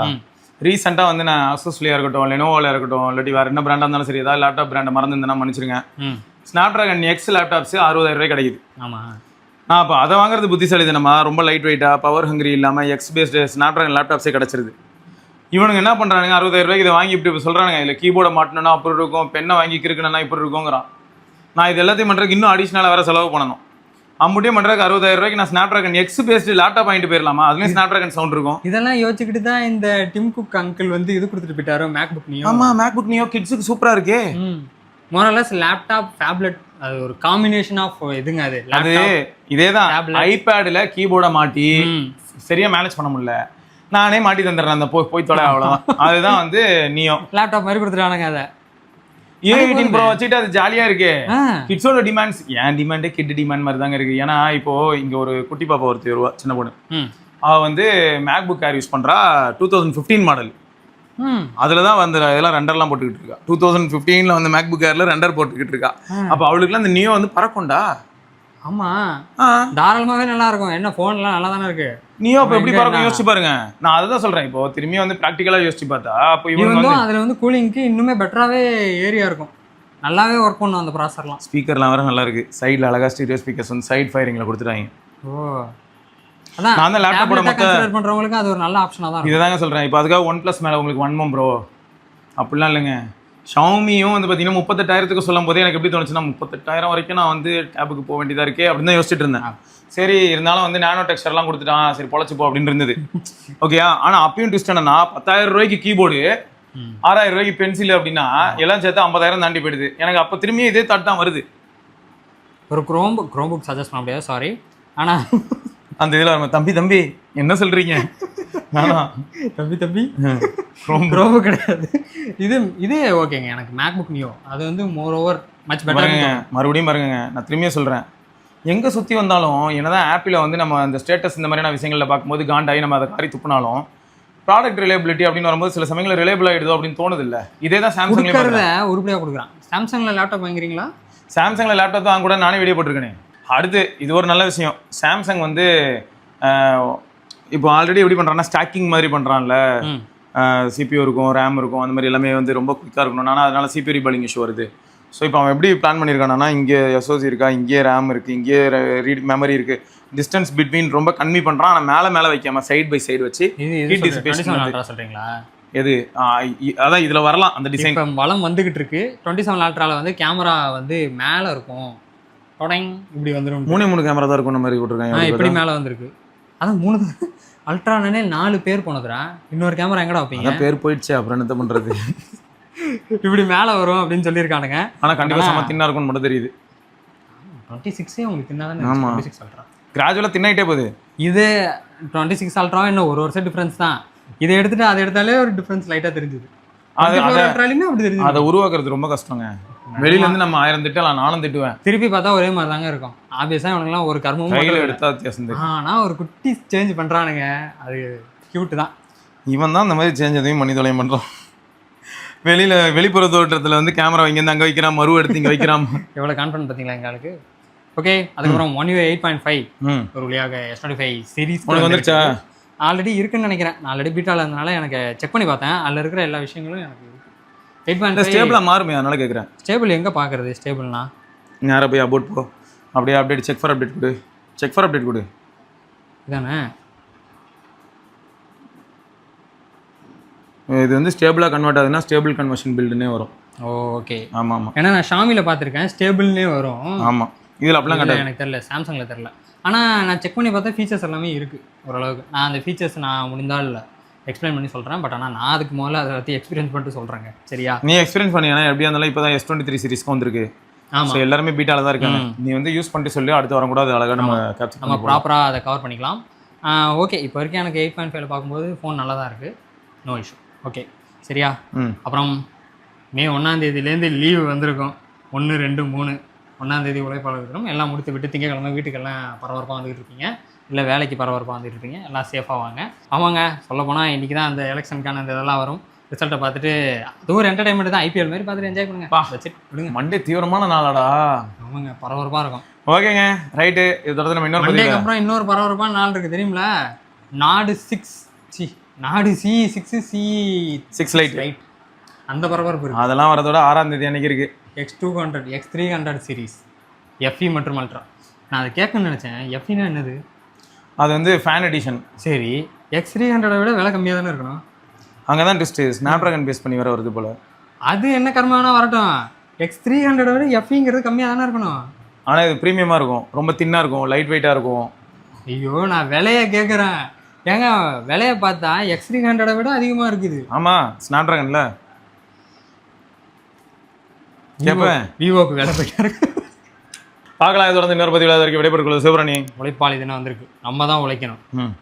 S2: ரீசெண்டாக வந்து நான் அசூஸ்லியாக இருக்கட்டும், லெனோவோவில் இருக்கட்டும், இல்லாட்டி வேறு என்ன பிராண்டாக இருந்தாலும் சரி, ஏதாவது லேப்டாப் பிராண்டை மறந்துருந்தேன்னா மன்னிச்சிருங்க. ஸ்னாப் ட்ராகன் X லேப்டாப்ஸ் 60,000 ரூபாய் கிடைக்குது.
S1: ஆமாம்,
S2: நான் அப்போ அதை வாங்குறது புத்திசாலி தானம்மா. ரொம்ப லைட் வெயிட்டாக பவர் ஹங்கரி இல்லாமல் X பேஸ்டு ஸ்னாப் ட்ராகன் லேப்டாப்ஸே கிடச்சிருது. இவனுங்க என்ன பண்ணுறானுங்க, 60,000 ரூபாய்க்கு இதை வாங்கி இப்படி சொல்கிறானுங்க, இதில் கீபோர்டை மாட்டணும்னா அப்படி இருக்கும், பெண்ணை வாங்கி கிறுக்கணும்னா இப்படி இருக்குங்கிறான். நான் இது எல்லாத்தையும் பண்ணுறதுக்கு இன்னும் அடிஷ்னலாக வேறு செலவு பண்ணணும். அம்புட்டியே பண்றதுக்கு 60,000 ரூபாய்க்கு நான் snap dragon X based laptop வாங்கிட்டு போயிடலாமா? அதுலயும் ஸ்னாப் டிராகன் சவுண்ட் இருக்கும்.
S1: இதெல்லாம் யோசிச்சுக்கிட்டு தான் இந்த டிம் குக் அங்கிள் வந்து இது கொடுத்துட்டு போயிட்டாரோ மேக்புக் நியோ.
S2: ஆமா, மேக்புக் நியோ கிட்ஸுக்கு சூப்பரா இருக்கே.
S1: மோரலஸ் லேப்டாப் டேப்லெட் அது ஒரு காம்பினேஷன் ஆஃப் இதுங்க.
S2: அது இதேதான் ஐபேட்ல கீபோர்டை மாட்டி சரியா மேனேஜ் பண்ண முடியல, நானே மாட்டி தந்துடுறேன் அந்த போய் தொலை, அவ்வளவுதான். அதுதான் வந்து நியோ
S1: லேப்டாப் மாதிரி கொடுத்துட்டானுங்க. அதை
S2: A18 Pro வச்சுட்டு அது ஜாலியா இருக்கு. கிட்ஸோட டிமாண்ட்ஸ் ஏன் டிமாண்டே கிட் டிமாண்ட் மாதிரி தாங்க இருக்கு. ஏன்னா இப்போ இங்க ஒரு குட்டி பாப்பா ஒருத்தி வருவா, சின்ன பொண்ணு. அவ வந்து மேக்புக் ஏர் யூஸ் பண்றா, 2015 மாடல். அதுலதான் வந்து இதெல்லாம் ரெண்டர்லாம் போட்டுக்கிட்டு இருக்கா. 2015ல வந்து மேக்புக் ஏர்ல ரெண்டர் போட்டுக்கிட்டு இருக்கா. அப்ப அவளுக்குலாம் இந்த நியோ வந்து பறக்கும்டா.
S1: ஆமா, தாராளமாவே நல்லா இருக்கும். என்ன போன்லாம் நல்லா தானே இருக்கு.
S2: நியோ இப்ப எப்படி பறக்கும் யோசிச்சு பாருங்க. நான் அதுதான் சொல்றேன். இப்போ திரும்பி வந்து பிராக்டிகலா யோசிச்சு பார்த்தா அப்போ இவங்க வந்து
S1: அதுல வந்து கூலிங்க்கு இன்னுமே பெட்டராவே ஏரியா இருக்கும். நல்லாவே ஒர்க் பண்ணும் அந்த ப்ராசர்லாம்.
S2: ஸ்பீக்கர்லாம் வேற நல்லா இருக்கு. சைடுல அழகா ஸ்டீரியோ ஸ்பீக்கர்ஸ் வந்து சைடு ஃபயரிங்ல கொடுத்துட்டாங்க.
S1: ஓ, அதான்
S2: நான் அந்த லேப்டாப்போட
S1: கன்சிடர் பண்றவங்களுக்கு அது ஒரு நல்ல ஆப்ஷனா தான் இருக்கும்.
S2: இதுதாங்க சொல்றேன். இப்போ அதுக்காக OnePlus மேல உங்களுக்கு 1M Pro அப்படிலாம் இல்லைங்க. ஷாமியும் வந்து பார்த்தீங்கன்னா 38,000க்கு சொல்லும் போதே எனக்கு எப்படி தோணுச்சுன்னா 38,000 வரைக்கும் நான் வந்து டேபுக்கு போக வேண்டியதா இருக்கே அப்படின்னு தான் யோசிச்சுட்டு இருந்தேன். சரி, இருந்தாலும் வந்து நானோ டெக்ஸ்டர்லாம் கொடுத்துட்டான், சரி பொழைச்சுப்போ அப்படின்னு இருந்தது. ஓகேயா? ஆனால் அப்பயும் ட்விஸ்ட் என்னன்னா 10,000 ரூபாய்க்கு கீபோர்டு, 6,000 ரூபாய்க்கு பென்சில் அப்படின்னா எல்லாம் சேர்த்து 50,000 தாண்டி போயிடுது. எனக்கு அப்போ திரும்பி இதே தாட் தான் வருது.
S1: ஒரு க்ரோம் புக் சஜஸ்ட் பண்ண முடியாது, சாரி. ஆனால்
S2: அந்த இதில் தம்பி என்ன சொல்றீங்க?
S1: தம்பி க்ரோம் கிடையாது. இது ஓகேங்க. எனக்கு மேக்புக் நியோ அது வந்து மோர் ஓவர் மச் பெட்டர்.
S2: மறுபடியும் பாருங்க, நான் திரும்பியும் சொல்றேன், எங்க சுத்தி வந்தாலும் என்னதான் ஆப்பில் வந்து நம்ம அந்த ஸ்டேட்டஸ் இந்த மாதிரியான விஷயங்கள்ல பார்க்கும்போது காண்டாகி நம்ம அதை காரி துப்புனாலும் ப்ராடக்ட் ரிலேபிலிட்டி அப்படின்னு வரும்போது சில சமயங்களில் ரிலேபிள் ஆகிடுதோ அப்படின்னு தோணுது இல்லை. இதே தான் சாம்சங்ல
S1: உருப்படியாக கொடுக்குறான். சாம்சங்ல லேப்டாப் வாங்குறீங்களா?
S2: சாம்சங்ல லேப்டாப் தான் கூட நானே வீடியோ போட்டிருக்கேன். அடுத்து இது ஒரு நல்ல விஷயம். சாம்சங் வந்து இப்போ ஆல்ரெடி எப்படி பண்ணுறான்னா ஸ்டாக்கிங் மாதிரி பண்ணுறான்ல. சிபியூ இருக்கும், ரேம் இருக்கும், அந்த மாதிரி எல்லாமே வந்து ரொம்ப குயிக்காக இருக்கணும். ஆனால் அதனால சிபியூ ரீபாலிங் இஷ்யூ வருது. ஸோ இப்போ அவன் எப்படி பிளான் பண்ணியிருக்கானா, இங்கே எஸ்ஓசி இருக்கா, இங்கே ரேம் இருக்குது, இங்கே ரீட் மெமரி இருக்குது, டிஸ்டன்ஸ் பிட்வீன் ரொம்ப கம்மி பண்ணுறான். ஆனால் மேலே வைக்காம சைடு பை சைடு வச்சு ஹீட் டிசிபேஷன்
S1: சொல்கிறீங்களா?
S2: எது அதான் இதில் வரலாம் அந்த டிசைன்.
S1: இப்போ வளம் வந்துகிட்டு இருக்கு. 27 அல்ட்ராவில் வந்து கேமரா வந்து மேலே இருக்கும், இப்படி வந்துடும்.
S2: 3 கேமரா தான் இருக்கும். மாதிரி போட்டிருக்காங்க.
S1: இப்படி மேலே வந்திருக்கு. அதான் 3 அல்ட்ரானே 4 பேர் போனதுரா. இன்னொரு கேமரா எங்கடா வைப்பீங்க?
S2: பேர் போயிடுச்சு, அப்புறம் என்ன பண்ணுறது?
S1: இப்படி மேலே வரும் அப்படின்னு சொல்லியிருக்கானுங்க.
S2: ஆனால் கண்டிப்பாக செம்ம தின்னா இருக்கும்னு மட்டும் தெரியுது.
S1: 26 உங்களுக்கு தின்னாதானே? 26 அல்ட்ரா
S2: கிராஜுவலாக தின்னாயிட்டே போகுது.
S1: இது 26 அல்ட்ரா என்ன ஒரு வருஷம் டிஃப்ரென்ஸ் தான். இதை எடுத்துட்டு அதை எடுத்தாலே ஒரு டிஃப்ரென்ஸ் லைட்டாக தெரிஞ்சுது. அதை
S2: உருவாக்குறது ரொம்ப கஷ்டங்க. வெளியில இருந்து நம்ம 1000 திட்டலாம், நானும் திட்டுவேன்.
S1: திருப்பி பார்த்தா ஒரே மாதிரி தாங்க இருக்கும். ஆப்வியஸா இவனுங்கலாம் ஒரு கர்மமும்
S2: கையில எடுத்தா வித்தியாசம் தெரியும்.
S1: ஆனா ஒரு குட்டி சேஞ்ச் பண்றானுங்க, அது கியூட் தான்.
S2: இவன் தான் இந்த மாதிரி சேஞ்ச் எதையும் பண்ணி தொலையும் பண்றான். வெளிப்புற தோற்றத்துல வந்து கேமரா இங்க இருந்து அங்க வைக்கிறான், மறு எடுத்து இங்க வைக்கிறான்.
S1: எவ்வளவு கான்ஃபிடன்ட் பாத்தீங்களா எங்களுக்கு. ஓகே, அதுக்கப்புறம் One UI 8.5 ஒரு வழியாக S25 சீரிஸ்
S2: வந்துருச்சா?
S1: ஆல்ரெடி இருக்குன்னு நினைக்கிறேன். நான் ஆல்ரெடி பீட்டால இருந்தனால எனக்கு செக் பண்ணி பார்த்தேன். அதுல இருக்கிற எல்லா விஷயங்களும் எனக்கு 8.5
S2: ஸ்டேபிளா மாறுமே, அதனால கேட்குறேன்.
S1: ஸ்டேபிள் எங்கே பார்க்குறது? ஸ்டேபிள்னா
S2: நேராக போய் அபவுட் போ, அப்படியே அப்டேட் செக் ஃபார் அப்டேட் கொடு, செக் ஃபார் அப்டேட் கொடு.
S1: இதானே
S2: இது வந்து ஸ்டேபிளாக கன்வெர்ட் ஆகுதுன்னா ஸ்டேபிள் கன்வர்ஷன் பில்டுன்னே வரும்.
S1: ஓகே,
S2: ஆமாம் ஆமாம்.
S1: ஏன்னா நான் ஷாமியில் பார்த்துருக்கேன், ஸ்டேபிள்னே வரும்.
S2: ஆமாம், இதில் அப்படிலாம் கிடையாது.
S1: எனக்கு தெரியல, சாம்சங்கில் தெரில. ஆனால் நான் செக் பண்ணி பார்த்தா ஃபீச்சர்ஸ் எல்லாமே இருக்குது ஓரளவுக்கு. நான் அந்த ஃபீச்சர்ஸ் நான் முடிந்தால் எக்ஸ்பிளைன் பண்ணி சொல்கிறேன். பட் ஆனால் நான் அதுக்கு முதல்ல அதை பற்றி எக்ஸ்பீரியன்ஸ் பண்ணிட்டு சொல்கிறேங்க, சரியா?
S2: நீ எக்ஸ்பீரியன்ஸ் பண்ணினா எப்படியா இருந்தாலும் இப்போ தான் S23 சீரிஸ்க்கு வந்திருக்கு. ஆமாம், எல்லாருமே பீட்டால தான் இருக்காங்க. நீ வந்து யூஸ் பண்ணிட்டு சொல்லி அடுத்து வரும் கூட அது அழகாக நம்ம கேப்சர்
S1: நம்ம ப்ராப்பராக அதை கவர் பண்ணிக்கலாம். ஓகே, இப்போ வரைக்கும் எனக்கு 8.5 பார்க்கும்போது ஃபோன் நல்லா தான் இருக்குது, நோ இஷ்யூ. ஓகே, சரியா? அப்புறம் மே 1ஆம் தேதியிலேருந்து லீவு வந்திருக்கும். 1, 2, 3 1ஆம் தேதி உழைப்பாளர் இருக்கிறோம். எல்லாம் முடித்து விட்டு திங்கக்கிழமை வீட்டுக்கெல்லாம் பரபரப்பாக வந்துக்கிட்டு இருப்பீங்க, இல்லை வேலைக்கு பரபரப்பாக வந்துட்டு இருப்பீங்க. எல்லாம் சேஃபாக வாங்க. ஆமாங்க, சொல்ல போனால் இன்றைக்கி தான் அந்த எலெக்ஷனுக்கான அந்த இதெல்லாம் வரும். ரிசல்ட்டை பார்த்துட்டு அது ஒரு என்டர்டைன்மெண்ட் தான். IPL மாதிரி பார்த்துட்டு என்ஜாய் பண்ணுங்க. விடுங்க,
S2: மண்டே தீவிரமான நாளாடா.
S1: ஆமாங்க, பரபரப்பாக இருக்கும்.
S2: ஓகேங்க, ரைட்டு. இது தொடர்ந்து நம்ம இன்னொரு
S1: மண்டேக்கு அப்புறம் இன்னொரு பரபரப்பான நாள் இருக்குது தெரியுங்களா? நாடு C6 லைட் அந்த பரபரப்பு இருக்குது.
S2: அதெல்லாம் வரதோட 6ஆம் தேதி அன்னைக்கு இருக்குது.
S1: X200 X300 சீரீஸ் FE மற்றும் அல்ட்ரா. நான் அதை கேட்கணும்னு நினச்சேன். FEனா என்னது?
S2: அது வந்து ஃபேன் எடிஷன்.
S1: சரி, X300 விட விலை கம்மியாக தானே இருக்கணும்.
S2: அங்கே தான் டெஸ்ட் ஸ்னாப் ட்ராகன் பேஸ் பண்ணி வர வருது போல்.
S1: அது என்ன கர்மானா வரட்டும், X300 விட FEங்கிறது கம்மியாக தானே இருக்கணும்.
S2: ஆனா இது ப்ரீமியமா இருக்கும், ரொம்ப தின்னா இருக்கும், லைட் வெயிட்டா இருக்கும்.
S1: ஐயோ நான் விலைய கேட்குறேன். ஏங்க விலைய பார்த்தா X300 விட அதிகமா இருக்குது.
S2: ஆமா ஸ்னாப்டிராகன்ல கேட்பேன்.
S1: விவோக்கு விலை போயிட்டா இருக்கு.
S2: பார்க்கலாம். இது தொடர்ந்து இன்னொரு பதிவில் வரைக்கும் விடைபெற்றுக் சிவராணி.
S1: உழைப்பாளி தினம் வந்திருக்கு, நம்ம தான் உழைக்கணும்.
S2: ம்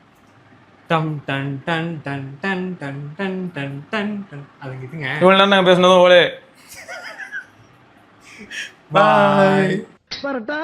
S1: டம் done done done done done done done done done. அதுக்கு இதுங்க.
S2: இவ்வளோ நேரம் நாங்கள் பேசுனதும் ஓலே.
S1: பாய்.
S3: வரட்டா